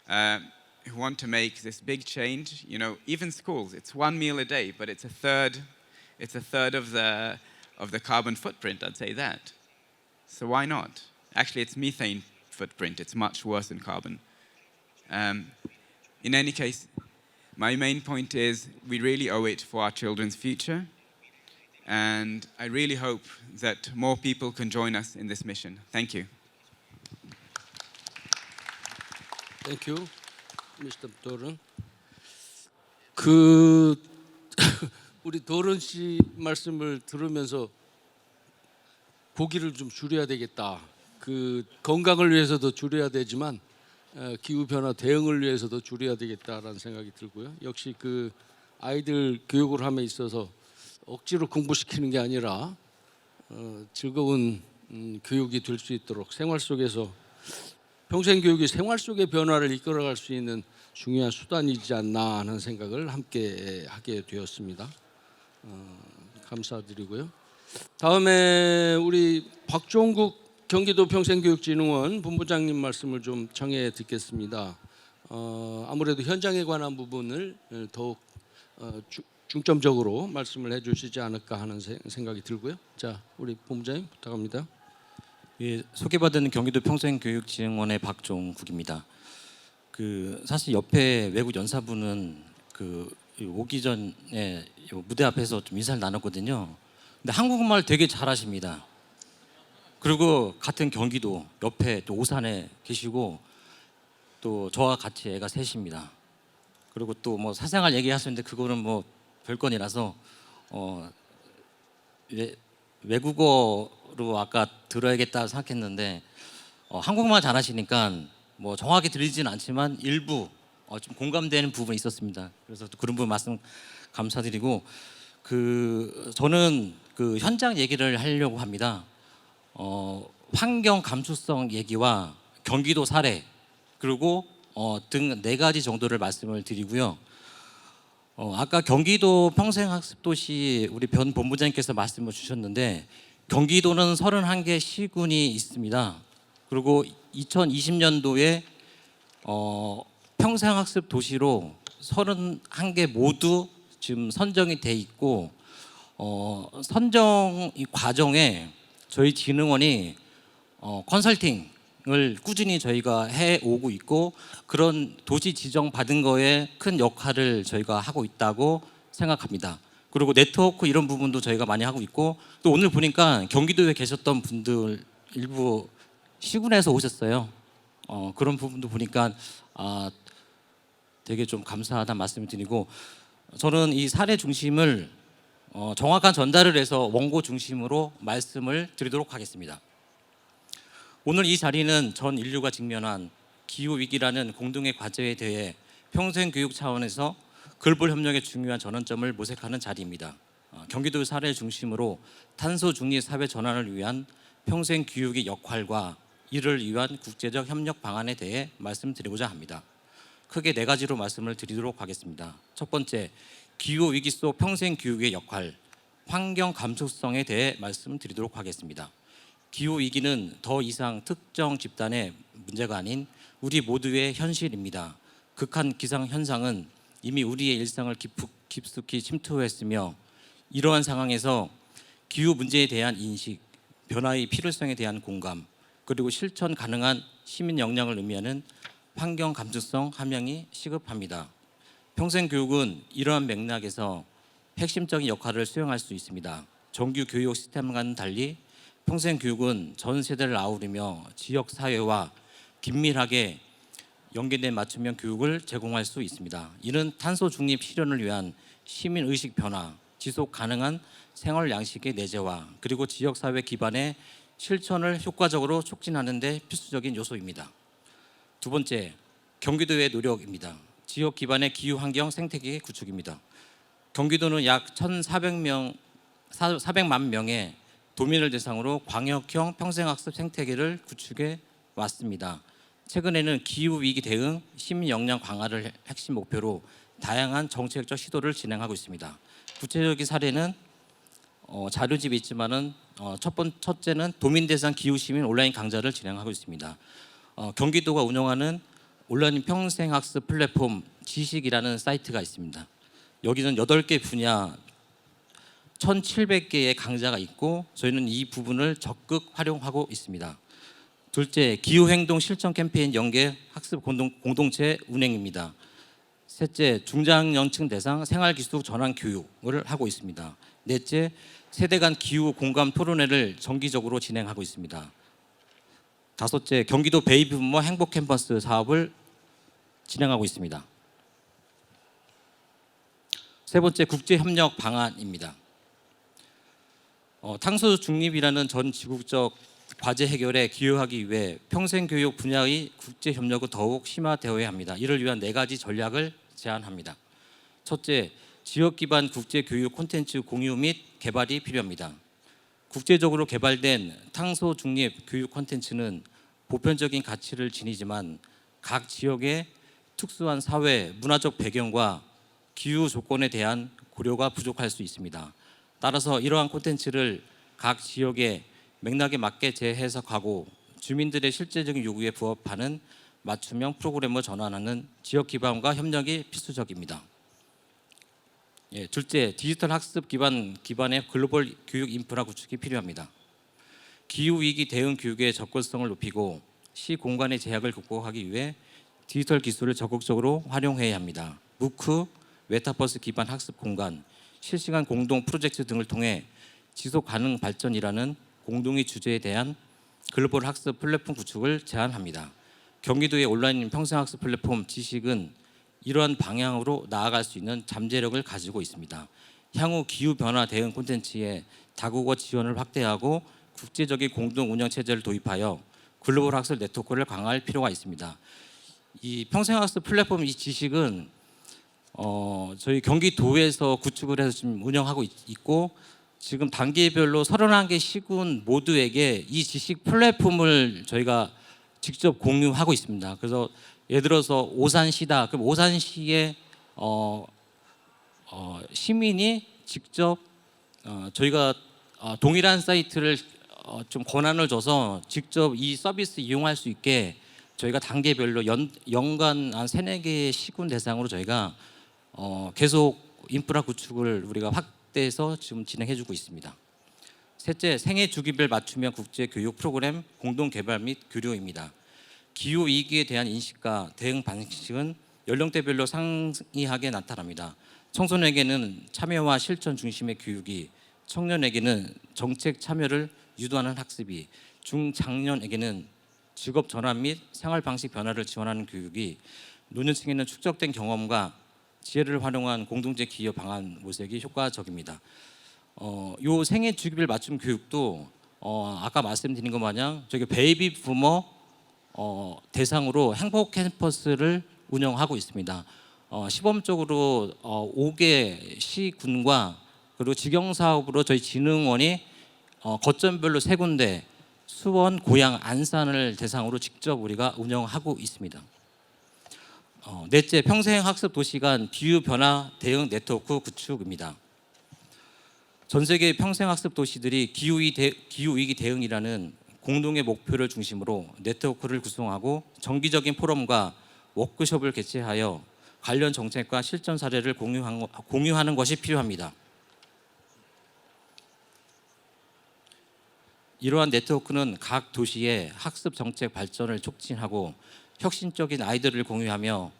who want to make this big change. Even schools, it's 1 meal a day, but it's a third of the carbon footprint, I'd say that. So why not? Actually, it's methane footprint. It's much worse than carbon. In any case, my main point is we really owe it for our children's future. And I really hope that more people can join us in this mission. Thank you. Thank you, Mr. 도른. 우리 도른 씨 말씀을 들으면서 고기를 좀 줄여야 되겠다. 건강을 위해서도 줄여야 되지만 기후 변화 대응을 위해서도 줄여야 되겠다라는 생각이 들고요. 역시 아이들 교육을 함에 있어서 억지로 공부시키는 게 아니라 즐거운 교육이 될 수 있도록 생활 속에서 평생 교육이 생활 속의 변화를 이끌어갈 수 있는 중요한 수단이지 않나 하는 생각을 함께 하게 되었습니다. 감사드리고요. 다음에 우리 박종국 경기도 평생교육진흥원 본부장님 말씀을 좀 청해 듣겠습니다. 아무래도 현장에 관한 부분을 더욱 중점적으로 말씀을 해주시지 않을까 하는 생각이 들고요. 자, 우리 본부장님 부탁합니다. 예, 소개받은 경기도 평생교육진흥원의 박종국입니다. 사실 옆에 외국 연사부는 오기 전에 무대 앞에서 좀 인사를 나눴거든요. 근데 한국말 되게 잘하십니다. 그리고 같은 경기도 옆에 또 오산에 계시고 또 저와 같이 애가 셋입니다. 그리고 또 뭐 사생활 얘기하시는데 그거는 뭐 별건이라서 외국어로 아까 들어야겠다 생각했는데 한국말 잘하시니까 뭐 정확히 들리지는 않지만 일부 좀 공감되는 부분이 있었습니다. 그래서 그런 부분 말씀 감사드리고 저는 현장 얘기를 하려고 합니다. 환경 감수성 얘기와 경기도 사례 그리고 등 4가지 정도를 말씀을 드리고요. 아까 경기도 평생학습도시 우리 변 본부장님께서 말씀을 주셨는데 경기도는 31개 시군이 있습니다. 그리고 2020년도에 평생학습도시로 31개 모두 지금 선정이 돼 있고 선정 이 과정에 저희 진흥원이 컨설팅을 꾸준히 저희가 해오고 있고 그런 도시 지정 받은 거에 큰 역할을 저희가 하고 있다고 생각합니다. 그리고 네트워크 이런 부분도 저희가 많이 하고 있고 또 오늘 보니까 경기도에 계셨던 분들 일부 시군에서 오셨어요. 그런 부분도 보니까 되게 좀 감사하다는 말씀을 드리고 저는 이 사례 중심을 정확한 전달을 해서 원고 중심으로 말씀을 드리도록 하겠습니다. 오늘 이 자리는 전 인류가 직면한 기후위기라는 공동의 과제에 대해 평생교육 차원에서 글로벌 협력의 중요한 전환점을 모색하는 자리입니다. 경기도 사례를 중심으로 탄소 중립 사회 전환을 위한 평생교육의 역할과 이를 위한 국제적 협력 방안에 대해 말씀드리고자 합니다. 크게 4가지로 말씀을 드리도록 하겠습니다. 첫 번째, 기후위기 속 평생교육의 역할, 환경 감수성에 대해 말씀드리도록 하겠습니다. 기후위기는 더 이상 특정 집단의 문제가 아닌 우리 모두의 현실입니다. 극한 기상현상은 이미 우리의 일상을 깊숙이 침투했으며 이러한 상황에서 기후 문제에 대한 인식, 변화의 필요성에 대한 공감, 그리고 실천 가능한 시민 역량을 의미하는 환경 감수성 함양이 시급합니다. 평생교육은 이러한 맥락에서 핵심적인 역할을 수행할 수 있습니다. 정규 교육 시스템과는 달리 평생교육은 전 세대를 아우르며 지역 사회와 긴밀하게 연계된 맞춤형 교육을 제공할 수 있습니다. 이는 탄소 중립 실현을 위한 시민 의식 변화, 지속 가능한 생활 양식의 내재화, 그리고 지역 사회 기반의 실천을 효과적으로 촉진하는 데 필수적인 요소입니다. 두 번째, 경기도의 노력입니다. 지역 기반의 기후 환경 생태계 구축입니다. 경기도는 약 400만 명의 도민을 대상으로 광역형 평생학습 생태계를 구축해 왔습니다. 최근에는 기후 위기 대응, 시민 역량 강화를 핵심 목표로 다양한 정책적 시도를 진행하고 있습니다. 구체적인 사례는 자료집이 있지만은 첫째는 도민 대상 기후 시민 온라인 강좌를 진행하고 있습니다. 경기도가 운영하는 온라인 평생학습 플랫폼 지식이라는 사이트가 있습니다. 여기는 8개 분야 1,700개의 강좌가 있고 저희는 이 부분을 적극 활용하고 있습니다. 둘째, 기후행동 실천 캠페인 연계 학습 공동체 운행입니다. 셋째, 중장년층 대상 생활기술 전환 교육을 하고 있습니다. 넷째, 세대 간 기후 공감 토론회를 정기적으로 진행하고 있습니다. 다섯째, 경기도 베이비 부모 행복 캠퍼스 사업을 진행하고 있습니다. 세 번째, 국제 협력 방안입니다. 탄소 중립이라는 전 지구적 과제 해결에 기여하기 위해 평생교육 분야의 국제 협력을 더욱 심화되어야 합니다. 이를 위한 4가지 전략을 제안합니다. 첫째, 지역 기반 국제 교육 콘텐츠 공유 및 개발이 필요합니다. 국제적으로 개발된 탄소 중립 교육 콘텐츠는 보편적인 가치를 지니지만 각 지역의 특수한 사회, 문화적 배경과 기후 조건에 대한 고려가 부족할 수 있습니다. 따라서 이러한 콘텐츠를 각 지역의 맥락에 맞게 재해석하고 주민들의 실제적인 요구에 부합하는 맞춤형 프로그램을 전환하는 지역 기반과 협력이 필수적입니다. 둘째, 디지털 학습 기반의 글로벌 교육 인프라 구축이 필요합니다. 기후 위기 대응 교육의 접근성을 높이고 시 공간의 제약을 극복하기 위해 디지털 기술을 적극적으로 활용해야 합니다. 무크, 메타버스 기반 학습 공간, 실시간 공동 프로젝트 등을 통해 지속 가능 발전이라는 공동의 주제에 대한 글로벌 학습 플랫폼 구축을 제안합니다. 경기도의 온라인 평생학습 플랫폼 지식은 이러한 방향으로 나아갈 수 있는 잠재력을 가지고 있습니다. 향후 기후 변화 대응 콘텐츠에 다국어 지원을 확대하고 국제적인 공동 운영 체제를 도입하여 글로벌 학습 네트워크를 강화할 필요가 있습니다. 이 평생학습 플랫폼 이 지식은 저희 경기도에서 구축을 해서 지금 운영하고 있고 지금 단계별로 31개 시군 모두에게 이 지식 플랫폼을 저희가 직접 공유하고 있습니다. 그래서 예를 들어서 오산시다. 그럼 오산시의 시민이 직접 저희가 동일한 사이트를 좀 권한을 줘서 직접 이 서비스 이용할 수 있게 저희가 단계별로 연간 한 3-4개의 시군 대상으로 저희가 계속 인프라 구축을 우리가 확대해서 지금 진행해주고 있습니다. 셋째, 생애 주기별 맞춤형 국제 교육 프로그램 공동 개발 및 교류입니다. 기후 위기에 대한 인식과 대응 방식은 연령대별로 상이하게 나타납니다. 청소년에게는 참여와 실천 중심의 교육이, 청년에게는 정책 참여를 유도하는 학습이, 중장년에게는 직업 전환 및 생활 방식 변화를 지원하는 교육이, 노년층에는 축적된 경험과 지혜를 활용한 공동체 기여 방안 모색이 효과적입니다. 요 생애 주기별 맞춤 교육도 아까 말씀드린 것 마냥 저기 베이비 부모 대상으로 행복 캠퍼스를 운영하고 있습니다. 시범적으로 5개 시군과 그리고 직영 사업으로 저희 진흥원이 거점별로 3군데 수원, 고양, 안산을 대상으로 직접 우리가 운영하고 있습니다. 넷째, 평생학습 도시간 기후 변화 대응 네트워크 구축입니다. 전 세계 평생학습 도시들이 기후 위기 대응이라는 공동의 목표를 중심으로 네트워크를 구성하고 정기적인 포럼과 워크숍을 개최하여 관련 정책과 실전 사례를 공유하는 것이 필요합니다. 이러한 네트워크는 각 도시의 학습 정책 발전을 촉진하고 혁신적인 아이디어를 공유하며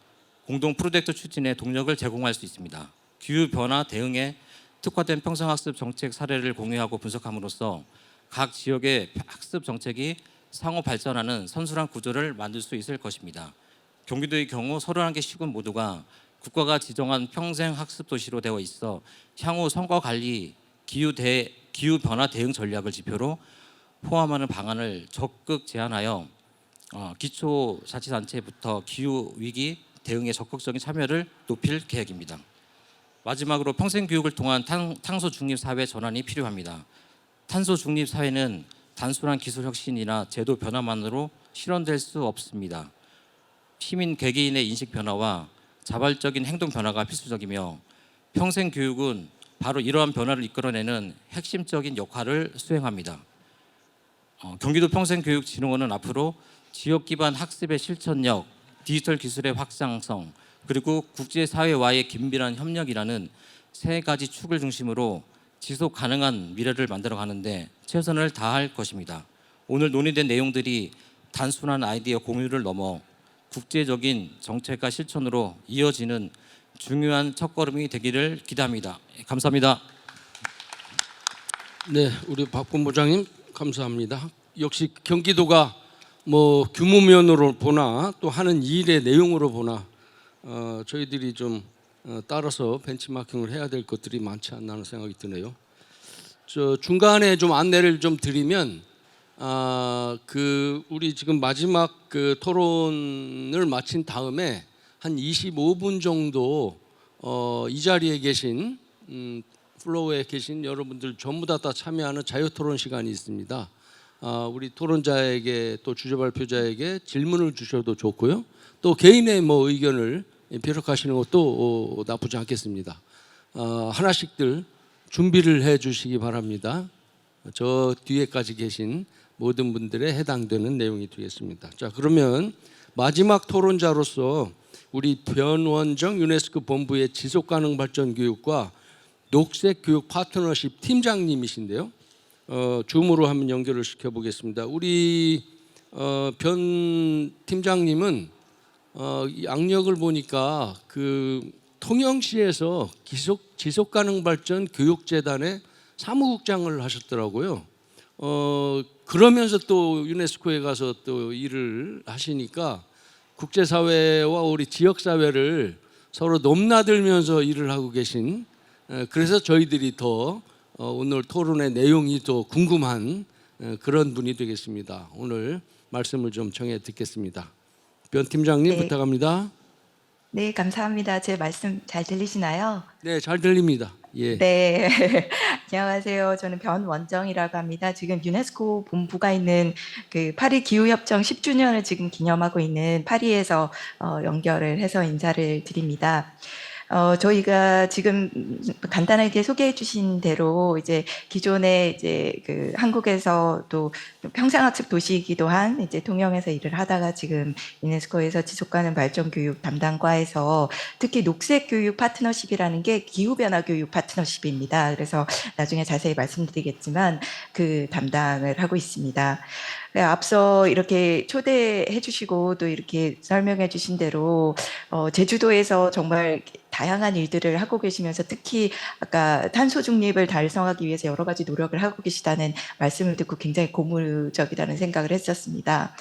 공동 프로젝트 추진에 동력을 제공할 수 있습니다. 기후 변화 대응에 특화된 평생학습 정책 사례를 공유하고 분석함으로써 각 지역의 학습 정책이 상호 발전하는 선순환 구조를 만들 수 있을 것입니다. 경기도의 경우 31개 시군 모두가 국가가 지정한 평생학습 도시로 되어 있어 향후 성과 관리, 기후 변화 대응 전략을 지표로 포함하는 방안을 적극 제안하여 기초자치단체부터 기후 위기 대응에 적극적인 참여를 높일 계획입니다. 마지막으로 평생교육을 통한 탄소 중립 사회 전환이 필요합니다. 탄소 중립 사회는 단순한 기술 혁신이나 제도 변화만으로 실현될 수 없습니다. 시민 개개인의 인식 변화와 자발적인 행동 변화가 필수적이며 평생교육은 바로 이러한 변화를 이끌어내는 핵심적인 역할을 수행합니다. 경기도 평생교육진흥원은 앞으로 지역 기반 학습의 실천력, 디지털 기술의 확장성, 그리고 국제사회와의 긴밀한 협력이라는 세 가지 축을 중심으로 지속 가능한 미래를 만들어 가는데 최선을 다할 것입니다. 오늘 논의된 내용들이 단순한 아이디어 공유를 넘어 국제적인 정책과 실천으로 이어지는 중요한 첫걸음이 되기를 기대합니다. 감사합니다. 네, 우리 박 본부장님 감사합니다. 역시 경기도가 뭐 규모면으로 보나 또 하는 일의 내용으로 보나 저희들이 좀 따라서 벤치마킹을 해야 될 것들이 많지 않나 하는 생각이 드네요. 저 중간에 좀 안내를 좀 드리면 우리 지금 마지막 그 토론을 마친 다음에 한 25분 정도 이 자리에 계신 플로어에 계신 여러분들 전부 다 참여하는 자유 토론 시간이 있습니다. 우리 토론자에게 또 주제 발표자에게 질문을 주셔도 좋고요. 또 개인의 뭐 의견을 비력하시는 것도 나쁘지 않겠습니다. 하나씩들 준비를 해 주시기 바랍니다. 저 뒤에까지 계신 모든 분들에 해당되는 내용이 되겠습니다. 자, 그러면 마지막 토론자로서 우리 변원정 유네스코 본부의 지속가능 발전 교육과 녹색 교육 파트너십 팀장님이신데요. 줌으로 한번 연결을 시켜보겠습니다. 우리 변 팀장님은 양력을 보니까 그 통영시에서 지속가능발전 교육재단의 사무국장을 하셨더라고요. 그러면서 또 유네스코에 가서 또 일을 하시니까 국제사회와 우리 지역사회를 서로 넘나들면서 일을 하고 계신, 그래서 저희들이 더 오늘 토론의 내용이 더 궁금한 그런 분이 되겠습니다. 오늘 말씀을 좀 정해 듣겠습니다. 변 팀장님 네. 부탁합니다. 네, 감사합니다. 제 말씀 잘 들리시나요? 네, 잘 들립니다. 예. 네. 안녕하세요. 저는 변원정이라고 합니다. 지금 유네스코 본부가 있는 그 파리 기후협정 10주년을 지금 기념하고 있는 파리에서 연결을 해서 인사를 드립니다. 저희가 지금 간단하게 소개해 주신 대로 이제 기존에 이제 그 한국에서 또 평생학습 도시이기도 한 이제 통영에서 일을 하다가 지금 유네스코에서 지속가능 발전 교육 담당과에서 특히 녹색 교육 파트너십이라는 게 기후변화 교육 파트너십입니다. 그래서 나중에 자세히 말씀드리겠지만 그 담당을 하고 있습니다. 앞서 이렇게 초대해 주시고 또 이렇게 설명해 주신 대로 제주도에서 정말 다양한 일들을 하고 계시면서 특히 아까 탄소 중립을 달성하기 위해서 여러 가지 노력을 하고 계시다는 말씀을 듣고 굉장히 고무적이라는 생각을 했었습니다.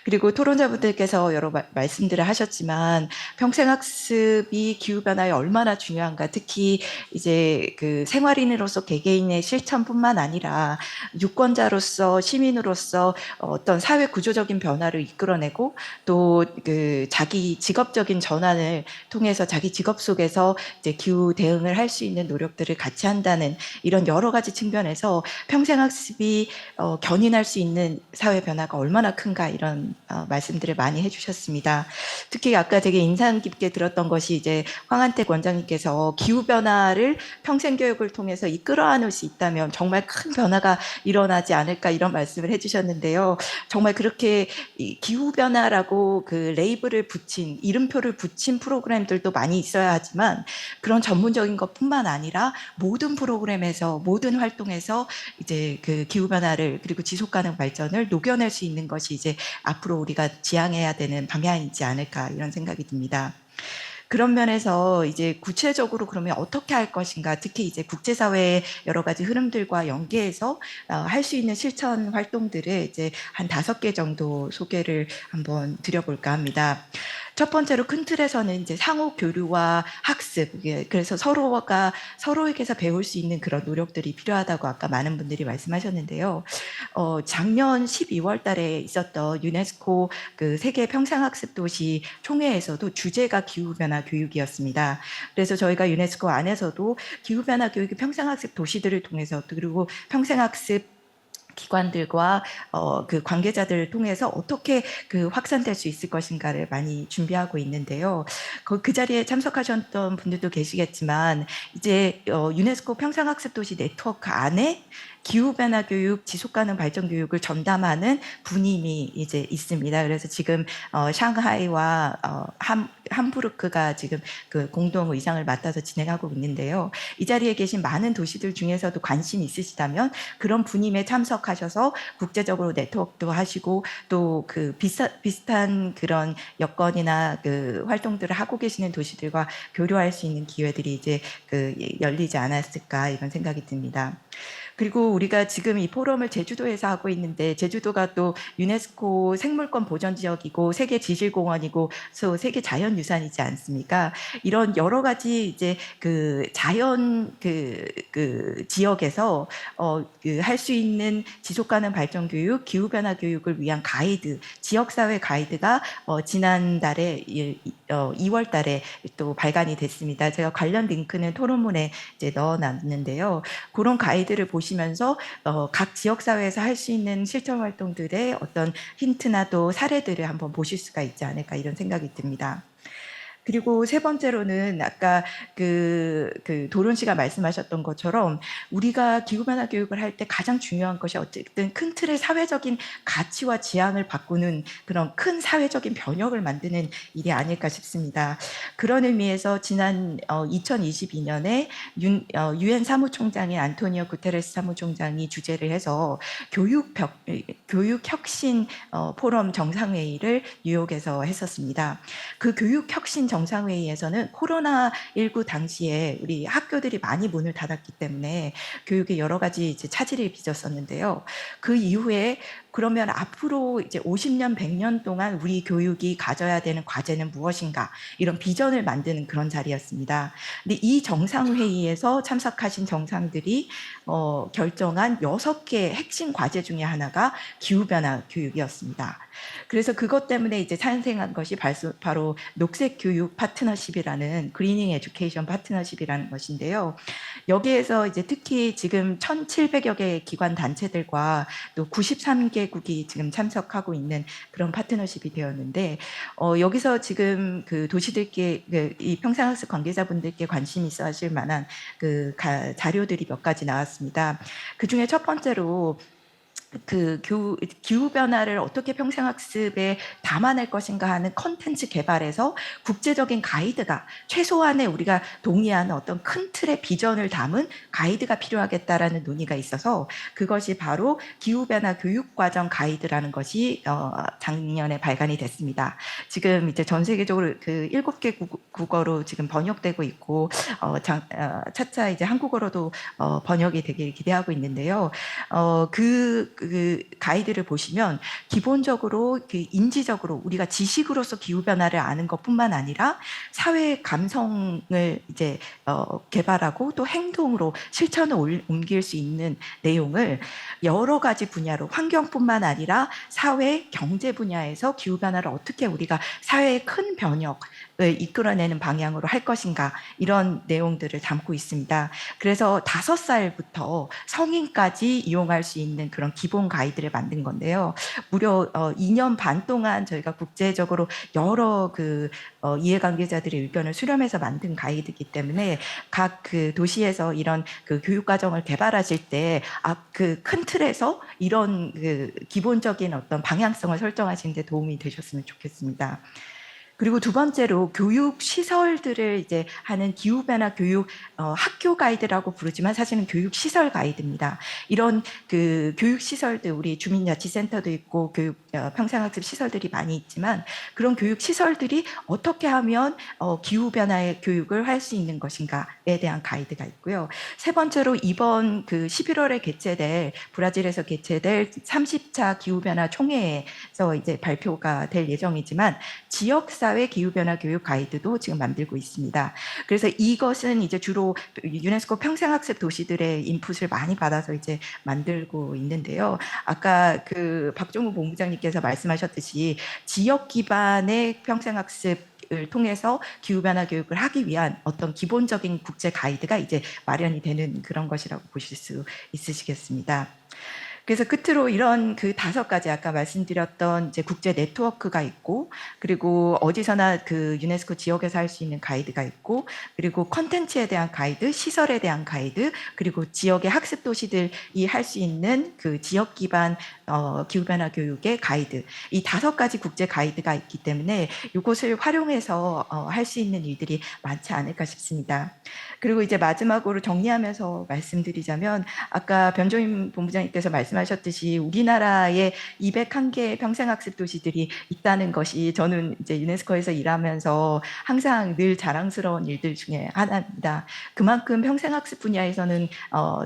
그리고 토론자분들께서 여러 말씀들을 하셨지만 평생학습이 기후변화에 얼마나 중요한가, 특히 이제 그 생활인으로서 개개인의 실천뿐만 아니라 유권자로서 시민으로서 어떤 사회 구조적인 변화를 이끌어내고 또 그 자기 직업적인 전환을 통해서 자기 직업 속에서 이제 기후 대응을 할 수 있는 노력들을 같이 한다는 이런 여러 가지 측면에서 평생학습이 견인할 수 있는 사회 변화가 얼마나 큰가, 이런 말씀들을 많이 해주셨습니다. 특히 아까 되게 인상 깊게 들었던 것이 이제 황한택 원장님께서 기후 변화를 평생교육을 통해서 이끌어낼 수 있다면 정말 큰 변화가 일어나지 않을까, 이런 말씀을 해주셨는데요. 정말 그렇게 기후 변화라고 그 레이블을 붙인, 이름표를 붙인 프로그램들도 많이 있어야 하지만 그런 전문적인 것뿐만 아니라 모든 프로그램에서 모든 활동에서 이제 그 기후 변화를 그리고 지속 가능 발전을 녹여낼 수 있는 것이 이제 앞으로 우리가 지향해야 되는 방향이지 않을까, 이런 생각이 듭니다. 그런 면에서 이제 구체적으로 그러면 어떻게 할 것인가, 특히 이제 국제사회의 여러 가지 흐름들과 연계해서 할 수 있는 실천 활동들을 이제 한 5개 정도 소개를 한번 드려볼까 합니다. 첫 번째로 큰 틀에서는 이제 상호 교류와 학습, 그래서 서로가 서로에게서 배울 수 있는 그런 노력들이 필요하다고 아까 많은 분들이 말씀하셨는데요. 작년 12월 달에 있었던 유네스코 그 세계 평생학습 도시 총회에서도 주제가 기후변화 교육이었습니다. 그래서 저희가 유네스코 안에서도 기후변화 교육이 평생학습 도시들을 통해서, 그리고 평생학습 기관들과 그 관계자들을 통해서 어떻게 그 확산될 수 있을 것인가를 많이 준비하고 있는데요. 그 자리에 참석하셨던 분들도 계시겠지만 이제 유네스코 평생학습 도시 네트워크 안에 기후변화 교육, 지속가능 발전 교육을 전담하는 분임이 이제 있습니다. 그래서 지금 샹하이와 함부르크가 지금 그 공동 의장을 맡아서 진행하고 있는데요. 이 자리에 계신 많은 도시들 중에서도 관심 있으시다면 그런 분임에 참석하셔서 국제적으로 네트워크도 하시고 또 그 비슷한 그런 여건이나 그 활동들을 하고 계시는 도시들과 교류할 수 있는 기회들이 이제 그 열리지 않았을까 이런 생각이 듭니다. 그리고 우리가 지금 이 포럼을 제주도에서 하고 있는데 제주도가 또 유네스코 생물권 보전 지역이고 세계 지질공원이고 세계 자연유산이지 않습니까? 이런 여러 가지 이제 그 자연 그 지역에서 할 수 있는 지속가능 발전 교육, 기후변화 교육을 위한 가이드, 지역사회 가이드가 지난달에 2월 달에 또 발간이 됐습니다. 제가 관련 링크는 토론문에 이제 넣어놨는데요. 그런 가이드를 보시면서 각 지역사회에서 할 수 있는 실천 활동들의 어떤 힌트나 또 사례들을 한번 보실 수가 있지 않을까 이런 생각이 듭니다. 그리고 세 번째로는 아까 그 도론 씨가 말씀하셨던 것처럼 우리가 기후변화 교육을 할 때 가장 중요한 것이 어쨌든 큰 틀의 사회적인 가치와 지향을 바꾸는 그런 큰 사회적인 변혁을 만드는 일이 아닐까 싶습니다. 그런 의미에서 지난 2022년에 유엔 사무총장인 안토니오 구테레스 사무총장이 주재를 해서 교육 혁신 포럼 정상회의를 뉴욕에서 했었습니다. 그 교육 혁신 정상회의에서는 코로나19 당시에 우리 학교들이 많이 문을 닫았기 때문에 교육에 여러 가지 이제 차질이 빚었었는데요. 그 이후에 그러면 앞으로 이제 50년, 100년 동안 우리 교육이 가져야 되는 과제는 무엇인가 이런 비전을 만드는 그런 자리였습니다. 근데 이 정상회의에서 참석하신 정상들이 결정한 6개 핵심 과제 중에 하나가 기후변화 교육이었습니다. 그래서 그것 때문에 이제 탄생한 것이 바로 녹색교육 파트너십이라는 그리닝 에듀케이션 파트너십이라는 것인데요. 여기에서 이제 특히 지금 1,700여 개의 기관 단체들과 또 93개국이 지금 참석하고 있는 그런 파트너십이 되었는데 여기서 지금 그 도시들께 이 평생학습 관계자분들께 관심 있어 하실 만한 그 자료들이 몇 가지 나왔습니다. 그 중에 첫 번째로 그 기후변화를 어떻게 평생학습에 담아낼 것인가 하는 컨텐츠 개발에서 국제적인 가이드가 최소한의 우리가 동의하는 어떤 큰 틀의 비전을 담은 가이드가 필요하겠다라는 논의가 있어서 그것이 바로 기후변화 교육과정 가이드라는 것이 작년에 발간이 됐습니다. 지금 이제 전 세계적으로 그 7개 국어로 지금 번역되고 있고 차차 이제 한국어로도 번역이 되길 기대하고 있는데요. 그 가이드를 보시면 기본적으로 그 인지적으로 우리가 지식으로서 기후 변화를 아는 것뿐만 아니라 사회의 감성을 이제 개발하고 또 행동으로 실천을 옮길 수 있는 내용을 여러 가지 분야로 환경뿐만 아니라 사회, 경제 분야에서 기후 변화를 어떻게 우리가 사회의 큰 변혁을 이끌어내는 방향으로 할 것인가 이런 내용들을 담고 있습니다. 그래서 5살부터 성인까지 이용할 수 있는 그런 기본 가이드를 만든 건데요. 무려 2년 반 동안 저희가 국제적으로 여러 그 이해관계자들의 의견을 수렴해서 만든 가이드이기 때문에 각 그 도시에서 이런 그 교육 과정을 개발하실 때 그 큰 틀에서 이런 그 기본적인 어떤 방향성을 설정하시는 데 도움이 되셨으면 좋겠습니다. 그리고 두 번째로 교육 시설들을 이제 하는 기후변화 교육 학교 가이드라고 부르지만 사실은 교육 시설 가이드입니다. 이런 그 교육 시설들 우리 주민자치센터도 있고 교육 평생학습 시설들이 많이 있지만 그런 교육 시설들이 어떻게 하면 기후변화의 교육을 할 수 있는 것인가에 대한 가이드가 있고요. 세 번째로 이번 그 11월에 개최될 브라질에서 개최될 30차 기후변화 총회에서 이제 발표가 될 예정이지만 지역사회 사회 기후변화 교육 가이드도 지금 만들고 있습니다. 그래서 이것은 이제 주로 유네스코 평생학습 도시들의 인풋을 많이 받아서 이제 만들고 있는데요. 아까 그 박종우 본부장님께서 말씀하셨듯이 지역 기반의 평생학습 을 통해서 기후변화 교육을 하기 위한 어떤 기본적인 국제 가이드가 이제 마련이 되는 그런 것이라고 보실 수 있으시겠습니다. 그래서 끝으로 이런 그 5가지 아까 말씀드렸던 이제 국제 네트워크가 있고, 그리고 어디서나 그 유네스코 지역에서 할 수 있는 가이드가 있고, 그리고 컨텐츠에 대한 가이드, 시설에 대한 가이드, 그리고 지역의 학습 도시들이 할 수 있는 그 지역 기반 기후변화 교육의 가이드, 이 5가지 국제 가이드가 있기 때문에 이것을 활용해서 할 수 있는 일들이 많지 않을까 싶습니다. 그리고 이제 마지막으로 정리하면서 말씀드리자면, 아까 변종인 본부장님께서 말씀하셨듯이 우리나라에 201개의 평생학습 도시들이 있다는 것이 저는 이제 유네스코에서 일하면서 항상 늘 자랑스러운 일들 중에 하나입니다. 그만큼 평생학습 분야에서는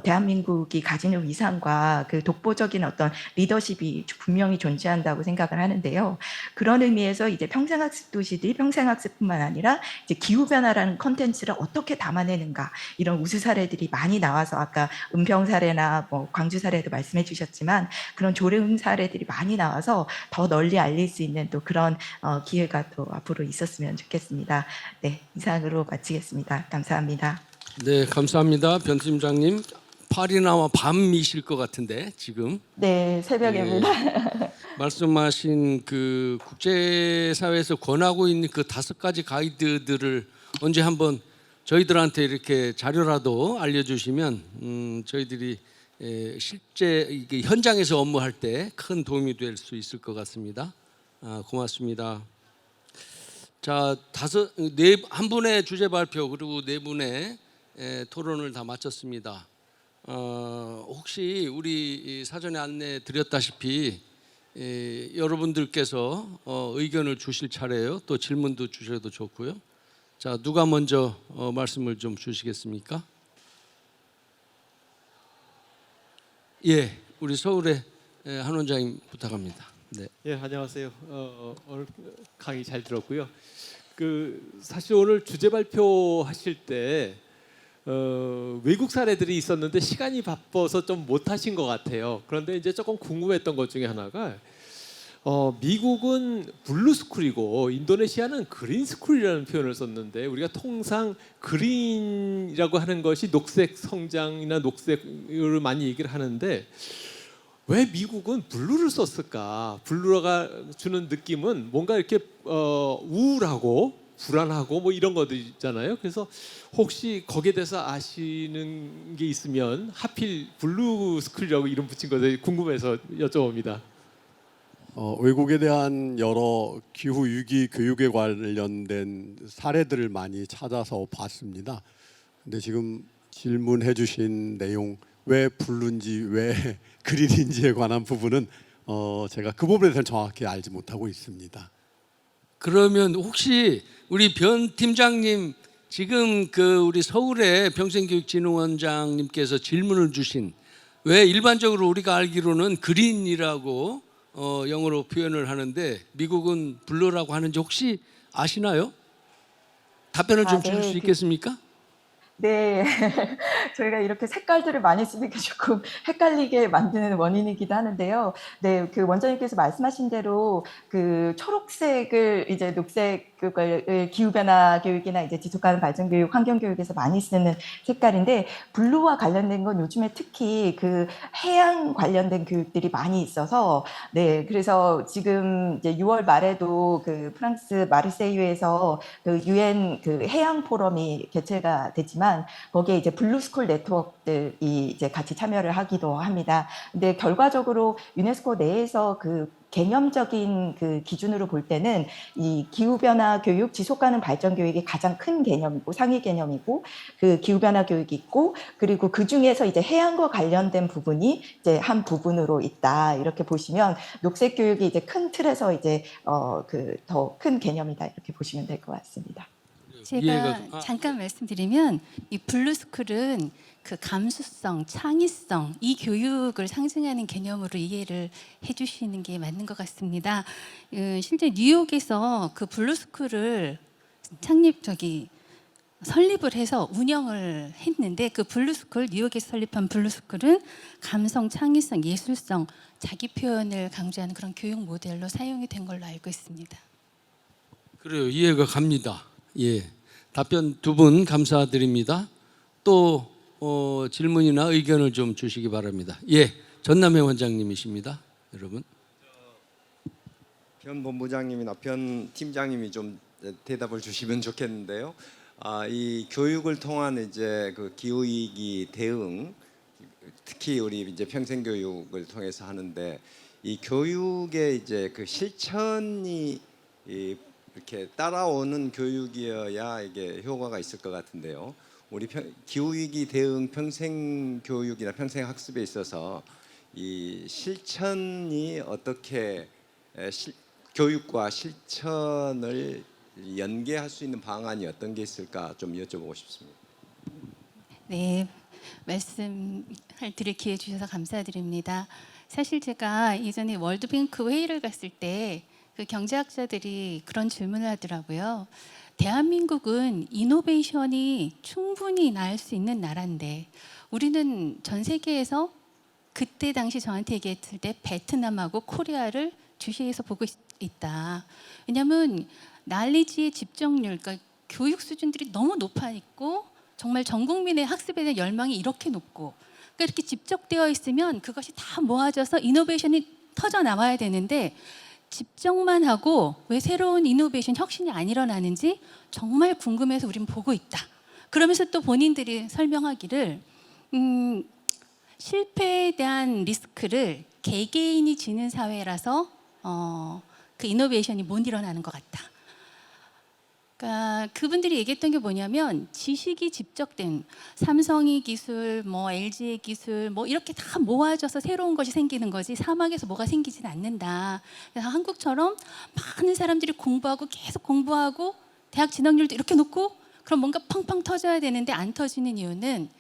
대한민국이 가지는 위상과 그 독보적인 어떤 리더십이 분명히 존재한다고 생각을 하는데요. 그런 의미에서 이제 평생학습 도시들이 평생학습뿐만 아니라 이제 기후변화라는 컨텐츠를 어떻게 담아내는가, 이런 우수 사례들이 많이 나와서 아까 은평 사례나 뭐 광주 사례도 말씀해 주셨지만 그런 좋은 사례들이 많이 나와서 더 널리 알릴 수 있는 또 그런 기회가 또 앞으로 있었으면 좋겠습니다. 네, 이상으로 마치겠습니다. 감사합니다. 네, 감사합니다. 변 팀장님. 파리나와 밤이실 것 같은데 지금. 네, 새벽입니다. 말씀하신 그 국제사회에서 권하고 있는 그 5가지 가이드들을 언제 한번 저희들한테 이렇게 자료라도 알려주시면 저희들이 실제 이게 현장에서 업무할 때 큰 도움이 될 수 있을 것 같습니다. 고맙습니다. 자, 한 분의 주제 발표 그리고 4분의 토론을 다 마쳤습니다. 혹시 우리 사전에 안내 드렸다시피 여러분들께서 의견을 주실 차례예요. 또 질문도 주셔도 좋고요. 자, 누가 먼저 말씀을 좀 주시겠습니까? 예, 우리 서울의 한 원장님 부탁합니다. 네. 예, 안녕하세요. 오늘 강의 잘 들었고요. 사실 오늘 주제 발표하실 때 외국 사례들이 있었는데 시간이 바빠서 좀 못하신 것 같아요. 그런데 이제 조금 궁금했던 것 중에 하나가 미국은 블루스쿨이고 인도네시아는 그린스쿨이라는 표현을 썼는데 우리가 통상 그린이라고 하는 것이 녹색 성장이나 녹색을 많이 얘기를 하는데 왜 미국은 블루를 썼을까? 블루가 주는 느낌은 뭔가 이렇게 우울하고 불안하고 뭐 이런 것들 있잖아요. 그래서 혹시 거기에 대해서 아시는 게 있으면 하필 블루스쿨이라고 이름 붙인 것에 궁금해서 여쭤봅니다. 외국에 대한 여러 기후 위기 교육에 관련된 사례들을 많이 찾아서 봤습니다. 근데 지금 질문해 주신 내용 왜 블루인지 왜 그린인지에 관한 부분은 제가 그 부분에 대해서 정확히 알지 못하고 있습니다. 그러면 혹시 우리 변 팀장님 지금 그 우리 서울의 평생교육진흥원장님께서 질문을 주신 왜 일반적으로 우리가 알기로는 그린이라고 영어로 표현을 하는데 미국은 블루라고 하는지 혹시 아시나요? 답변을 좀 주실 수 있겠습니까? 네, 저희가 이렇게 색깔들을 많이 쓰는 게 조금 헷갈리게 만드는 원인이기도 하는데요. 네, 그 원장님께서 말씀하신 대로 그 초록색을 이제 녹색을 기후변화 교육이나 이제 지속가능 발전 교육, 환경 교육에서 많이 쓰는 색깔인데 블루와 관련된 건 요즘에 특히 그 해양 관련된 교육들이 많이 있어서 네, 그래서 지금 이제 6월 말에도 그 프랑스 마르세유에서 그 UN 그 해양 포럼이 개최가 됐지만 거기에 이제 블루스쿨 네트워크들이 이제 같이 참여를 하기도 합니다. 근데 결과적으로 유네스코 내에서 그 개념적인 그 기준으로 볼 때는 이 기후변화 교육, 지속가능 발전 교육이 가장 큰 개념이고 상위 개념이고 그 기후변화 교육이 있고 그리고 그 중에서 이제 해양과 관련된 부분이 이제 한 부분으로 있다 이렇게 보시면 녹색 교육이 이제 큰 틀에서 이제 그 더 큰 개념이다 이렇게 보시면 될 것 같습니다. 제가 잠깐 말씀드리면 이 블루스쿨은 그 감수성, 창의성 이 교육을 상징하는 개념으로 이해를 해주시는 게 맞는 것 같습니다. 실제 뉴욕에서 그 블루스쿨을 설립을 해서 운영을 했는데 그 블루스쿨 뉴욕에서 설립한 블루스쿨은 감성, 창의성, 예술성, 자기 표현을 강조하는 그런 교육 모델로 사용이 된 걸로 알고 있습니다. 그래요. 이해가 갑니다. 예. 답변 두 분 감사드립니다. 또 질문이나 의견을 좀 주시기 바랍니다. 예. 전남회 원장님이십니다. 여러분. 변 본부장님이나 변 팀장님이 좀 대답을 주시면 좋겠는데요. 이 교육을 통한 이제 그 기후 위기 대응, 특히 우리 이제 평생 교육을 통해서 하는데 이 교육의 이제 그 실천이 이렇게 따라오는 교육이어야 이게 효과가 있을 것 같은데요. 우리 기후 위기 대응 평생 교육이나 평생 학습에 있어서 이 실천이 어떻게 교육과 실천을 연계할 수 있는 방안이 어떤 게 있을까 좀 여쭤보고 싶습니다. 네, 드릴 기회 주셔서 감사드립니다. 사실 제가 예전에 월드뱅크 회의를 갔을 때 그 경제학자들이 그런 질문을 하더라고요. 대한민국은 이노베이션이 충분히 나을 수 있는 나라인데 우리는 전 세계에서 그때 당시 저한테 얘기했을 때 베트남하고 코리아를 주시해서 보고 있다. 왜냐하면 날리지의 집중률, 그러니까 교육 수준들이 너무 높아 있고 정말 전 국민의 학습에 대한 열망이 이렇게 높고 그러니까 이렇게 집적되어 있으면 그것이 다 모아져서 이노베이션이 터져 나와야 되는데 집적만 하고 왜 새로운 이노베이션 혁신이 안 일어나는지 정말 궁금해서 우린 보고 있다. 그러면서 또 본인들이 설명하기를 실패에 대한 리스크를 개개인이 지는 사회라서 그 이노베이션이 못 일어나는 것 같다. 그러니까 그분들이 얘기했던 게 뭐냐면 지식이 집적된 삼성의 기술, 뭐 LG의 기술, 뭐 이렇게 다 모아져서 새로운 것이 생기는 거지 사막에서 뭐가 생기진 않는다. 그래서 한국처럼 많은 사람들이 공부하고 계속 공부하고 대학 진학률도 이렇게 높고 그럼 뭔가 펑펑 터져야 되는데 안 터지는 이유는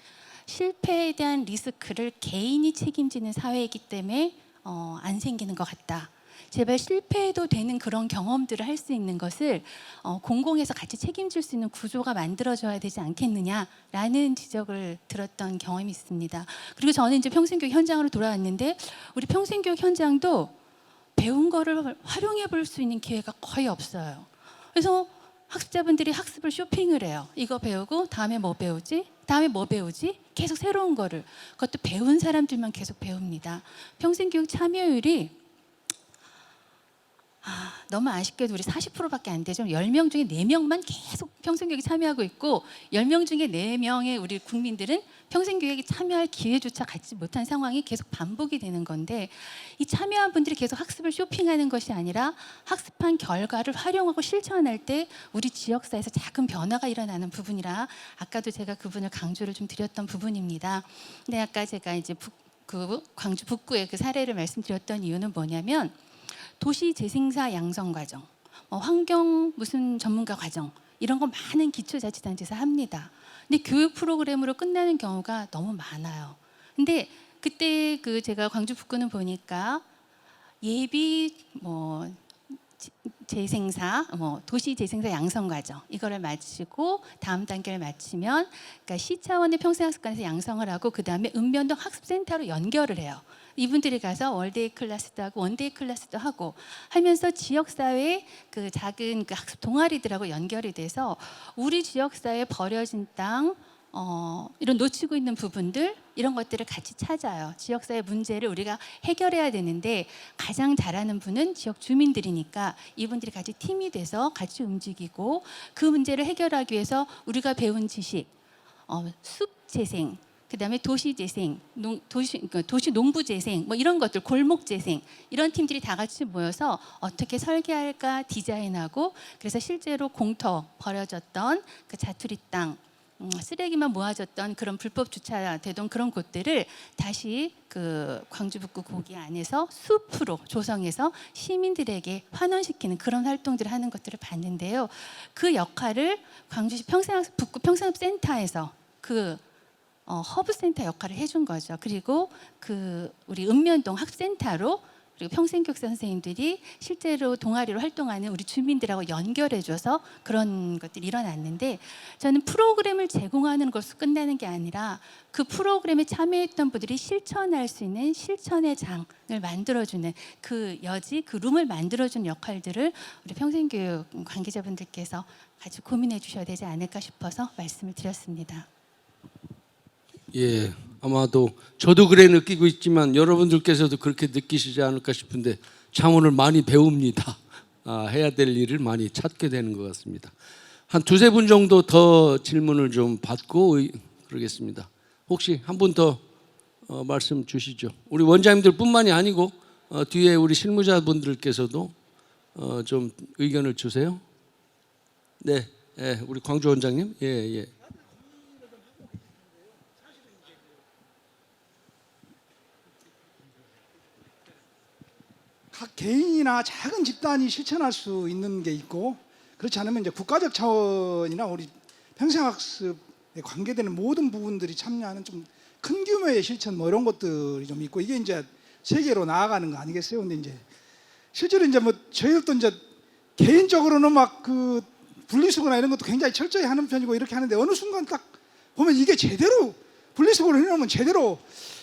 실패에 대한 리스크를 개인이 책임지는 사회이기 때문에 안 생기는 것 같다. 제발 실패해도 되는 그런 경험들을 할 수 있는 것을 공공에서 같이 책임질 수 있는 구조가 만들어져야 되지 않겠느냐라는 지적을 들었던 경험이 있습니다. 그리고 저는 이제 평생교육 현장으로 돌아왔는데 우리 평생교육 현장도 배운 거를 활용해 볼 수 있는 기회가 거의 없어요. 그래서 학습자분들이 학습을 쇼핑을 해요. 이거 배우고 다음에 뭐 배우지? 다음에 뭐 배우지? 계속 새로운 거를. 그것도 배운 사람들만 계속 배웁니다. 평생교육 참여율이 너무 아쉽게도 우리 40%밖에 안 되죠. 10명 중에 4명만 계속 평생교육에 참여하고 있고 10명 중에 4명의 우리 국민들은 평생교육에 참여할 기회조차 갖지 못한 상황이 계속 반복이 되는 건데 이 참여한 분들이 계속 학습을 쇼핑하는 것이 아니라 학습한 결과를 활용하고 실천할 때 우리 지역사회에서 작은 변화가 일어나는 부분이라 아까도 제가 그분을 강조를 좀 드렸던 부분입니다. 근데 아까 제가 이제 광주 북구의 그 사례를 말씀드렸던 이유는 뭐냐면 도시 재생사 양성 과정, 환경 무슨 전문가 과정 이런 거 많은 기초자치단체에서 합니다. 근데 교육 프로그램으로 끝나는 경우가 너무 많아요. 근데 그때 그 제가 광주 북구는 보니까 예비 재생사, 도시 재생사 양성 과정 이거를 마치고 다음 단계를 마치면 그러니까 시 차원의 평생학습관에서 양성을 하고 그 다음에 읍면동 학습센터로 연결을 해요. 이분들이 가서 월데이 클래스도 하고 원데이 클래스도 하고 하면서 지역사회의 그 작은 그 학습 동아리들하고 연결이 돼서 우리 지역사회에 버려진 땅, 이런 놓치고 있는 부분들 이런 것들을 같이 찾아요. 지역사회 문제를 우리가 해결해야 되는데 가장 잘하는 분은 지역 주민들이니까 이분들이 같이 팀이 돼서 같이 움직이고 그 문제를 해결하기 위해서 우리가 배운 지식, 숲 재생, 그다음에 도시 재생, 도시 농부 재생, 뭐 이런 것들, 골목 재생 이런 팀들이 다 같이 모여서 어떻게 설계할까 디자인하고 그래서 실제로 공터 버려졌던 그 자투리 땅 쓰레기만 모아졌던 그런 불법 주차되던 그런 곳들을 다시 그 광주 북구 고기 안에서 숲으로 조성해서 시민들에게 환원시키는 그런 활동들을 하는 것들을 봤는데요. 그 역할을 광주시 북구 평생학센터에서 그 허브센터 역할을 해준 거죠. 그리고 그 우리 읍면동 학센터로 그리고 평생교육사 선생님들이 실제로 동아리로 활동하는 우리 주민들하고 연결해줘서 그런 것들이 일어났는데, 저는 프로그램을 제공하는 것으로 끝나는 게 아니라 그 프로그램에 참여했던 분들이 실천할 수 있는 실천의 장을 만들어주는 그 여지, 그 룸을 만들어주는 역할들을 우리 평생교육 관계자분들께서 같이 고민해 주셔야 되지 않을까 싶어서 말씀을 드렸습니다. 예, 아마도 저도 그래 느끼고 있지만 여러분들께서도 그렇게 느끼시지 않을까 싶은데 참 오늘 많이 배웁니다. 해야 될 일을 많이 찾게 되는 것 같습니다. 한 두세 분 정도 더 질문을 좀 받고 그러겠습니다. 혹시 한 분 더 말씀 주시죠. 우리 원장님들뿐만이 아니고 뒤에 우리 실무자분들께서도 좀 의견을 주세요. 네, 예, 우리 광주 원장님. 예, 예. 각 개인이나 작은 집단이 실천할 수 있는 게 있고, 그렇지 않으면 이제 국가적 차원이나 우리 평생학습에 관계되는 모든 부분들이 참여하는 좀 큰 규모의 실천 뭐 이런 것들이 좀 있고, 이게 이제 세계로 나아가는 거 아니겠어요? 근데 이제 실제로 이제 뭐 저희들도 이제 개인적으로는 막 그 분리수거나 이런 것도 굉장히 철저히 하는 편이고 이렇게 하는데, 어느 순간 딱 보면 이게 제대로 분리수거를 해놓으면 제대로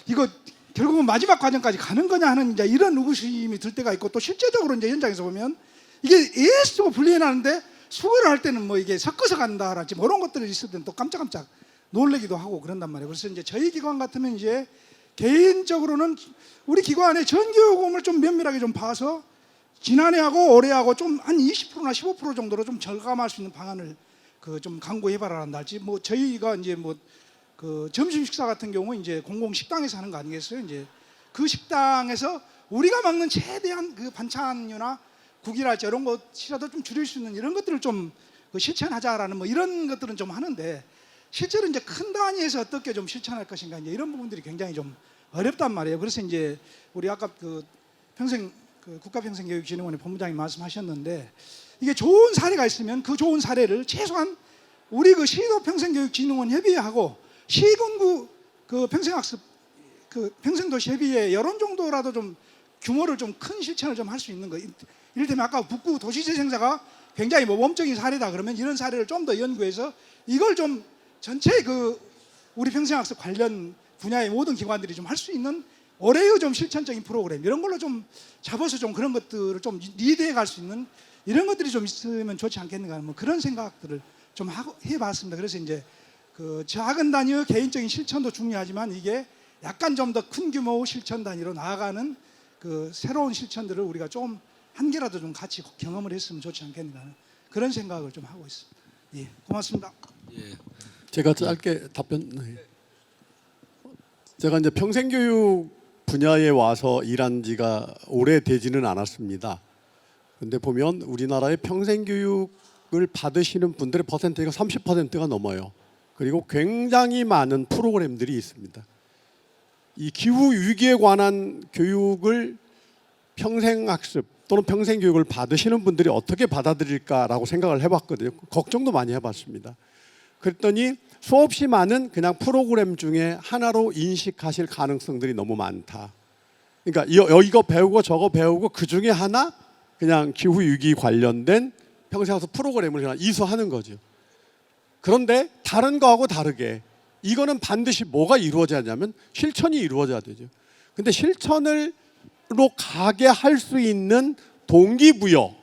이거 결국은 마지막 과정까지 가는 거냐 하는 이제 이런 의구심이 들 때가 있고, 또 실제적으로 이제 현장에서 보면 이게 애쓰고 분리해놨는데 수거를 할 때는 뭐 이게 섞어서 간다랄지 뭐 이런 것들이 있을 때는 또 깜짝깜짝 놀래기도 하고 그런단 말이에요. 그래서 이제 저희 기관 같으면 이제 개인적으로는 우리 기관의 전기요금을 좀 면밀하게 좀 봐서 지난해하고 올해하고 좀 한 20%나 15% 정도로 좀 절감할 수 있는 방안을 그 좀 강구해봐라 한달지, 뭐 저희가 이제 뭐 그 점심 식사 같은 경우 이제 공공 식당에서 하는 거 아니겠어요? 이제 그 식당에서 우리가 먹는 최대한 그 반찬류나 국이랄지 이런 것이라도 좀 줄일 수 있는 이런 것들을 좀 실천하자라는 뭐 이런 것들은 좀 하는데, 실제로 이제 큰 단위에서 어떻게 좀 실천할 것인가 이제 이런 부분들이 굉장히 좀 어렵단 말이에요. 그래서 이제 우리 아까 그 국가평생교육진흥원의 본부장님 말씀하셨는데, 이게 좋은 사례가 있으면 그 좋은 사례를 최소한 우리 그 시도평생교육진흥원 협의회하고 시군구 그 평생학습 그 평생도시 협의회 이런 정도라도 좀 규모를 좀 큰 실천을 좀 할 수 있는 거. 이를테면 아까 북구 도시재생사가 굉장히 모범적인 사례다 그러면 이런 사례를 좀 더 연구해서 이걸 좀 전체 그 우리 평생학습 관련 분야의 모든 기관들이 좀 할 수 있는 올해의 좀 실천적인 프로그램 이런 걸로 좀 잡아서 좀 그런 것들을 좀 리드해 갈 수 있는 이런 것들이 좀 있으면 좋지 않겠는가 하는 뭐 그런 생각들을 좀 해봤습니다. 그래서 이제 그 작은 단위의 개인적인 실천도 중요하지만 이게 약간 좀 더 큰 규모 실천 단위로 나아가는 그 새로운 실천들을 우리가 좀 한 개라도 좀 같이 경험을 했으면 좋지 않겠는가 하는 그런 생각을 좀 하고 있습니다. 예, 고맙습니다. 예. 제가 짧게 답변. 제가 이제 평생교육 분야에 와서 일한 지가 오래되지는 않았습니다. 근데 보면 우리나라의 평생교육을 받으시는 분들의 퍼센트가 30%가 넘어요. 그리고 굉장히 많은 프로그램들이 있습니다. 이 기후 위기에 관한 교육을 평생학습 또는 평생교육을 받으시는 분들이 어떻게 받아들일까라고 생각을 해봤거든요. 걱정도 많이 해봤습니다. 그랬더니 수없이 많은 그냥 프로그램 중에 하나로 인식하실 가능성들이 너무 많다. 그러니까 이거 배우고 저거 배우고 그 중에 하나 그냥 기후 위기 관련된 평생학습 프로그램을 그냥 이수하는 거죠. 그런데 다른 거하고 다르게 이거는 반드시 뭐가 이루어져야 하냐면 실천이 이루어져야 되죠. 근데 실천으로 가게 할 수 있는 동기부여,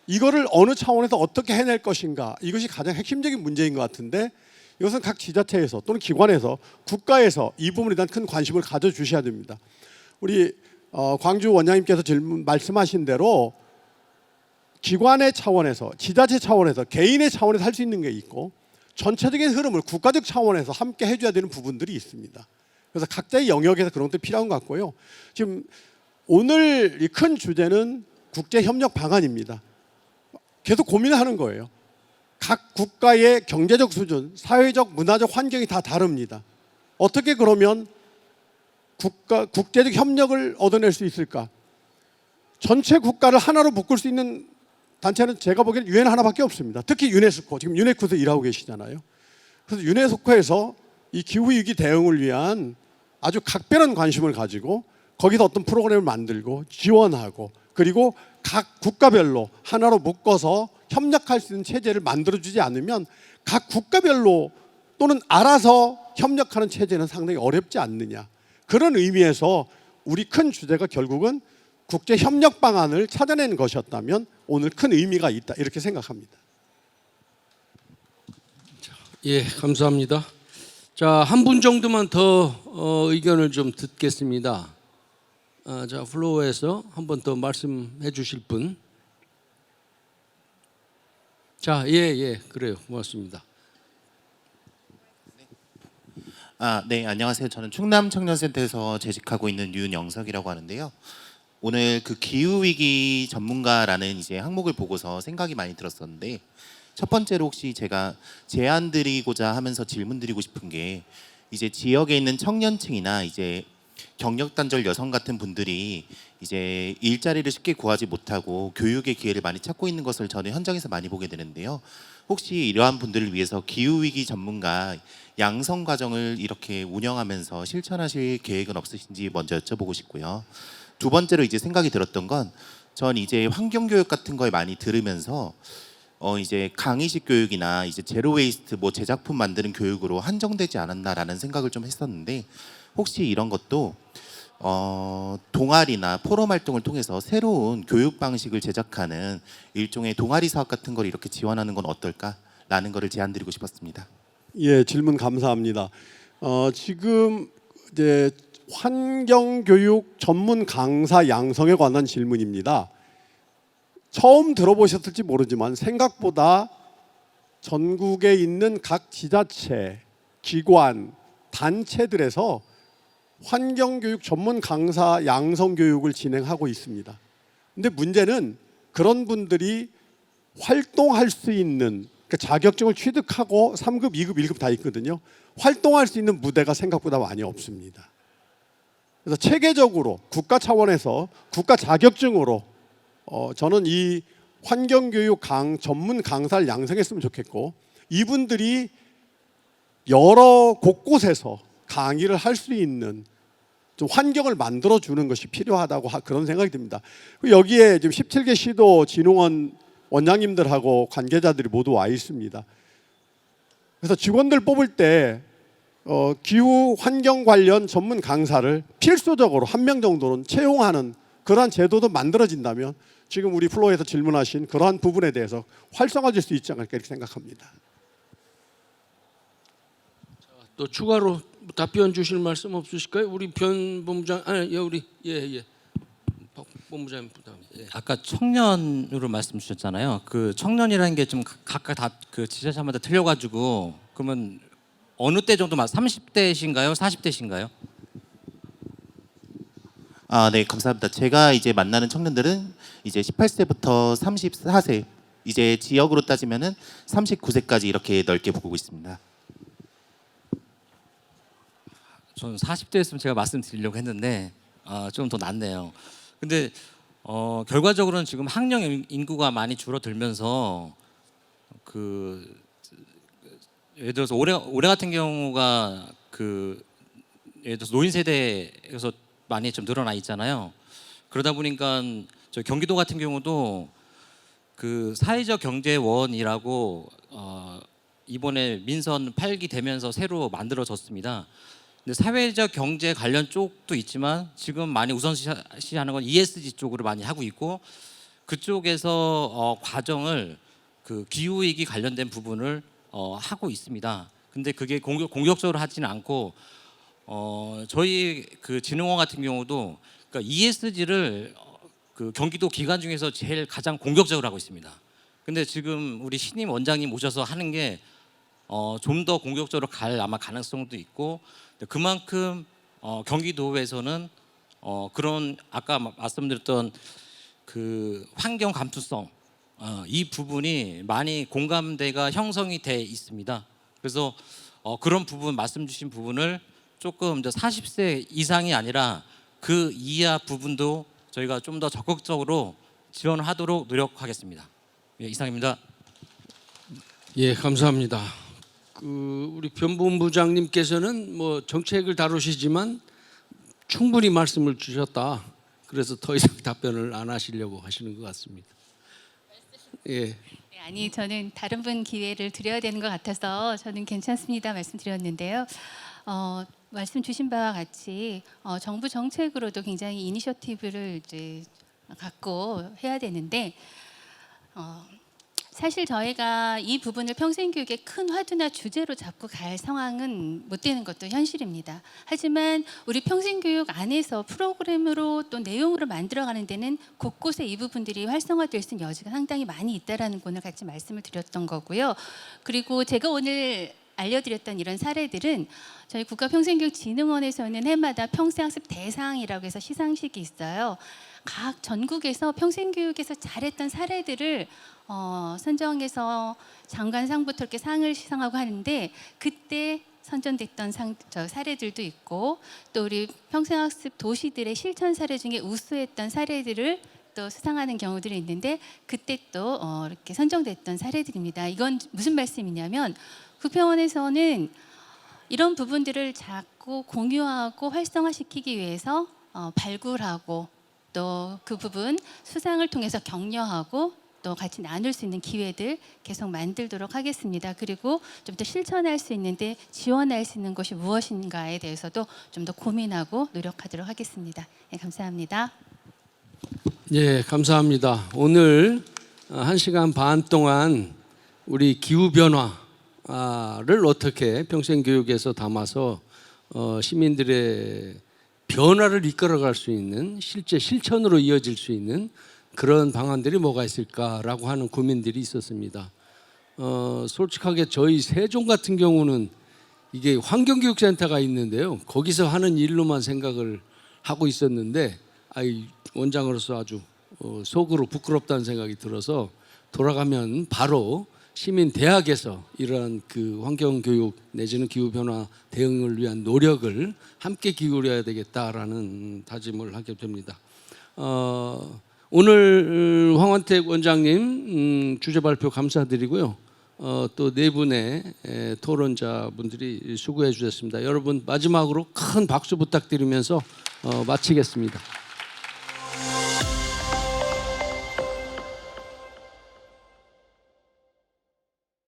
이거를 어느 차원에서 어떻게 해낼 것인가, 이것이 가장 핵심적인 문제인 것 같은데, 이것은 각 지자체에서 또는 기관에서 국가에서 이 부분에 대한 큰 관심을 가져주셔야 됩니다. 우리 광주 원장님께서 말씀하신 대로 기관의 차원에서, 지자체 차원에서, 개인의 차원에서 할 수 있는 게 있고 전체적인 흐름을 국가적 차원에서 함께 해줘야 되는 부분들이 있습니다. 그래서 각자의 영역에서 그런 것들이 필요한 것 같고요. 지금 오늘 이 큰 주제는 국제협력 방안입니다. 계속 고민하는 거예요. 각 국가의 경제적 수준, 사회적, 문화적 환경이 다 다릅니다. 어떻게 그러면 국제적 협력을 얻어낼 수 있을까? 전체 국가를 하나로 묶을 수 있는 단체는 제가 보기에는 유엔 하나밖에 없습니다. 특히 유네스코, 지금 유네스코에서 일하고 계시잖아요. 그래서 유네스코에서 이 기후위기 대응을 위한 아주 각별한 관심을 가지고 거기서 어떤 프로그램을 만들고 지원하고, 그리고 각 국가별로 하나로 묶어서 협력할 수 있는 체제를 만들어주지 않으면 각 국가별로 또는 알아서 협력하는 체제는 상당히 어렵지 않느냐. 그런 의미에서 우리 큰 주제가 결국은 국제 협력 방안을 찾아내는 것이었다면 오늘 큰 의미가 있다, 이렇게 생각합니다. 예, 감사합니다. 자, 한 분 정도만 더 의견을 좀 듣겠습니다. 자, 플로어에서 한 번 더 말씀해 주실 분. 자, 예, 그래요. 고맙습니다. 네, 안녕하세요. 저는 충남 청년센터에서 재직하고 있는 윤영석이라고 하는데요. 오늘 그 기후 위기 전문가라는 이제 항목을 보고서 생각이 많이 들었었는데, 첫 번째로 혹시 제가 제안 드리고자 하면서 질문 드리고 싶은 게, 이제 지역에 있는 청년층이나 이제 경력 단절 여성 같은 분들이 이제 일자리를 쉽게 구하지 못하고 교육의 기회를 많이 찾고 있는 것을 저는 현장에서 많이 보게 되는데요. 혹시 이러한 분들을 위해서 기후 위기 전문가 양성 과정을 이렇게 운영하면서 실천하실 계획은 없으신지 먼저 여쭤보고 싶고요. 두 번째로 이제 생각이 들었던 건, 전 이제 환경 교육 같은 걸 많이 들으면서 이제 강의식 교육이나 이제 제로 웨이스트 뭐 제작품 만드는 교육으로 한정되지 않았나라는 생각을 좀 했었는데, 혹시 이런 것도 동아리나 포럼 활동을 통해서 새로운 교육 방식을 제작하는 일종의 동아리 사업 같은 걸 이렇게 지원하는 건 어떨까라는 거를 제안드리고 싶었습니다. 예, 질문 감사합니다. 지금 이제 환경교육 전문 강사 양성에 관한 질문입니다. 처음 들어보셨을지 모르지만 생각보다 전국에 있는 각 지자체, 기관, 단체들에서 환경교육 전문 강사 양성 교육을 진행하고 있습니다. 근데 문제는 그런 분들이 활동할 수 있는, 그러니까 자격증을 취득하고 3급, 2급, 1급 다 있거든요. 활동할 수 있는 무대가 생각보다 많이 없습니다. 그래서 체계적으로 국가 차원에서 국가 자격증으로 저는 이 환경교육 전문 강사를 양성했으면 좋겠고, 이분들이 여러 곳곳에서 강의를 할 수 있는 좀 환경을 만들어 주는 것이 필요하다고 그런 생각이 듭니다. 여기에 지금 17개 시도 진흥원 원장님들하고 관계자들이 모두 와 있습니다. 그래서 직원들 뽑을 때 기후 환경 관련 전문 강사를 필수적으로 한 명 정도는 채용하는 그러한 제도도 만들어진다면 지금 우리 플로어에서 질문하신 그러한 부분에 대해서 활성화될 수 있지 않을까 이렇게 생각합니다. 또 추가로 답변 주실 말씀 없으실까요? 우리 변 본부장, 우리 박 본부장님 부탁합니다. 예. 아까 청년으로 말씀 주셨잖아요. 그 청년이라는 게 좀 각각 다 그 지자체마다 틀려가지고, 그러면 어느 때 정도 30대신가요? 40대신가요? 네, 감사합니다. 제가 이제 만나는 청년들은 이제 18세부터 34세, 이제 지역으로 따지면은 39세까지 이렇게 넓게 보고 있습니다. 저는 40대였으면 제가 말씀드리려고 했는데 좀 더 낫네요. 근데 결과적으로는 지금 학령 인구가 많이 줄어들면서 예를 들어서 올해 같은 경우가 예를 들어서 노인 세대에서 많이 좀 늘어나 있잖아요. 그러다 보니까 저 경기도 같은 경우도 그 사회적 경제원이라고 이번에 민선 8기 되면서 새로 만들어졌습니다. 근데 사회적 경제 관련 쪽도 있지만 지금 많이 우선시하는 건 ESG 쪽으로 많이 하고 있고, 그쪽에서 과정을 그 기후 위기 관련된 부분을 하고 있습니다. 근데 그게 공격적으로 하지는 않고 저희 그 진흥원 같은 경우도 그러니까 ESG를 그 경기도 기관 중에서 제일 가장 공격적으로 하고 있습니다. 근데 지금 우리 신임 원장님 오셔서 하는 게 좀 더 공격적으로 갈 아마 가능성도 있고, 그만큼 경기도에서는 그런 아까 말씀드렸던 그 환경 감수성 이 부분이 많이 공감대가 형성이 돼 있습니다. 그래서 그런 부분 말씀 주신 부분을 조금 이제 40세 이상이 아니라 그 이하 부분도 저희가 좀 더 적극적으로 지원하도록 노력하겠습니다. 예, 이상입니다. 예, 감사합니다. 우리 변본부장님께서는 뭐 정책을 다루시지만 충분히 말씀을 주셨다. 그래서 더 이상 답변을 안 하시려고 하시는 것 같습니다. 예. 네, 아니 저는 다른 분 기회를 드려야 되는 것 같아서 저는 괜찮습니다 말씀드렸는데요. 말씀 주신 바와 같이 정부 정책으로도 굉장히 이니셔티브를 이제 갖고 해야 되는데 사실 저희가 이 부분을 평생교육의 큰 화두나 주제로 잡고 갈 상황은 못 되는 것도 현실입니다. 하지만 우리 평생교육 안에서 프로그램으로 또 내용으로 만들어가는 데는 곳곳에 이 부분들이 활성화될 수 있는 여지가 상당히 많이 있다라는 거 오늘 같이 말씀을 드렸던 거고요. 그리고 제가 오늘 알려드렸던 이런 사례들은 저희 국가평생교육진흥원에서는 해마다 평생학습 대상이라고 해서 시상식이 있어요. 각 전국에서 평생교육에서 잘했던 사례들을 선정해서 장관상부터 이렇게 상을 시상하고 하는데 그때 선정됐던 사례들도 있고 또 우리 평생학습 도시들의 실천 사례 중에 우수했던 사례들을 또 수상하는 경우들이 있는데 그때 또 이렇게 선정됐던 사례들입니다. 이건 무슨 말씀이냐면 국평원에서는 이런 부분들을 자꾸 공유하고 활성화시키기 위해서 발굴하고 또 그 부분 수상을 통해서 격려하고 또 같이 나눌 수 있는 기회들 계속 만들도록 하겠습니다. 그리고 좀 더 실천할 수 있는데 지원할 수 있는 것이 무엇인가에 대해서도 좀 더 고민하고 노력하도록 하겠습니다. 네, 감사합니다. 예, 감사합니다. 오늘 1시간 반 동안 우리 기후 변화를 어떻게 평생교육에서 담아서 시민들의 변화를 이끌어갈 수 있는 실제 실천으로 이어질 수 있는 그런 방안들이 뭐가 있을까라고 하는 고민들이 있었습니다. 솔직하게 저희 세종 같은 경우는 이게 환경교육센터가 있는데요. 거기서 하는 일로만 생각을 하고 있었는데 원장으로서 아주 속으로 부끄럽다는 생각이 들어서 돌아가면 바로 시민대학에서 이러한 그 환경교육 내지는 기후변화 대응을 위한 노력을 함께 기울여야 되겠다라는 다짐을 하게 됩니다. 오늘 황원택 원장님 주제 발표 감사드리고요. 또 네 분의 토론자분들이 수고해 주셨습니다. 여러분 마지막으로 큰 박수 부탁드리면서 마치겠습니다.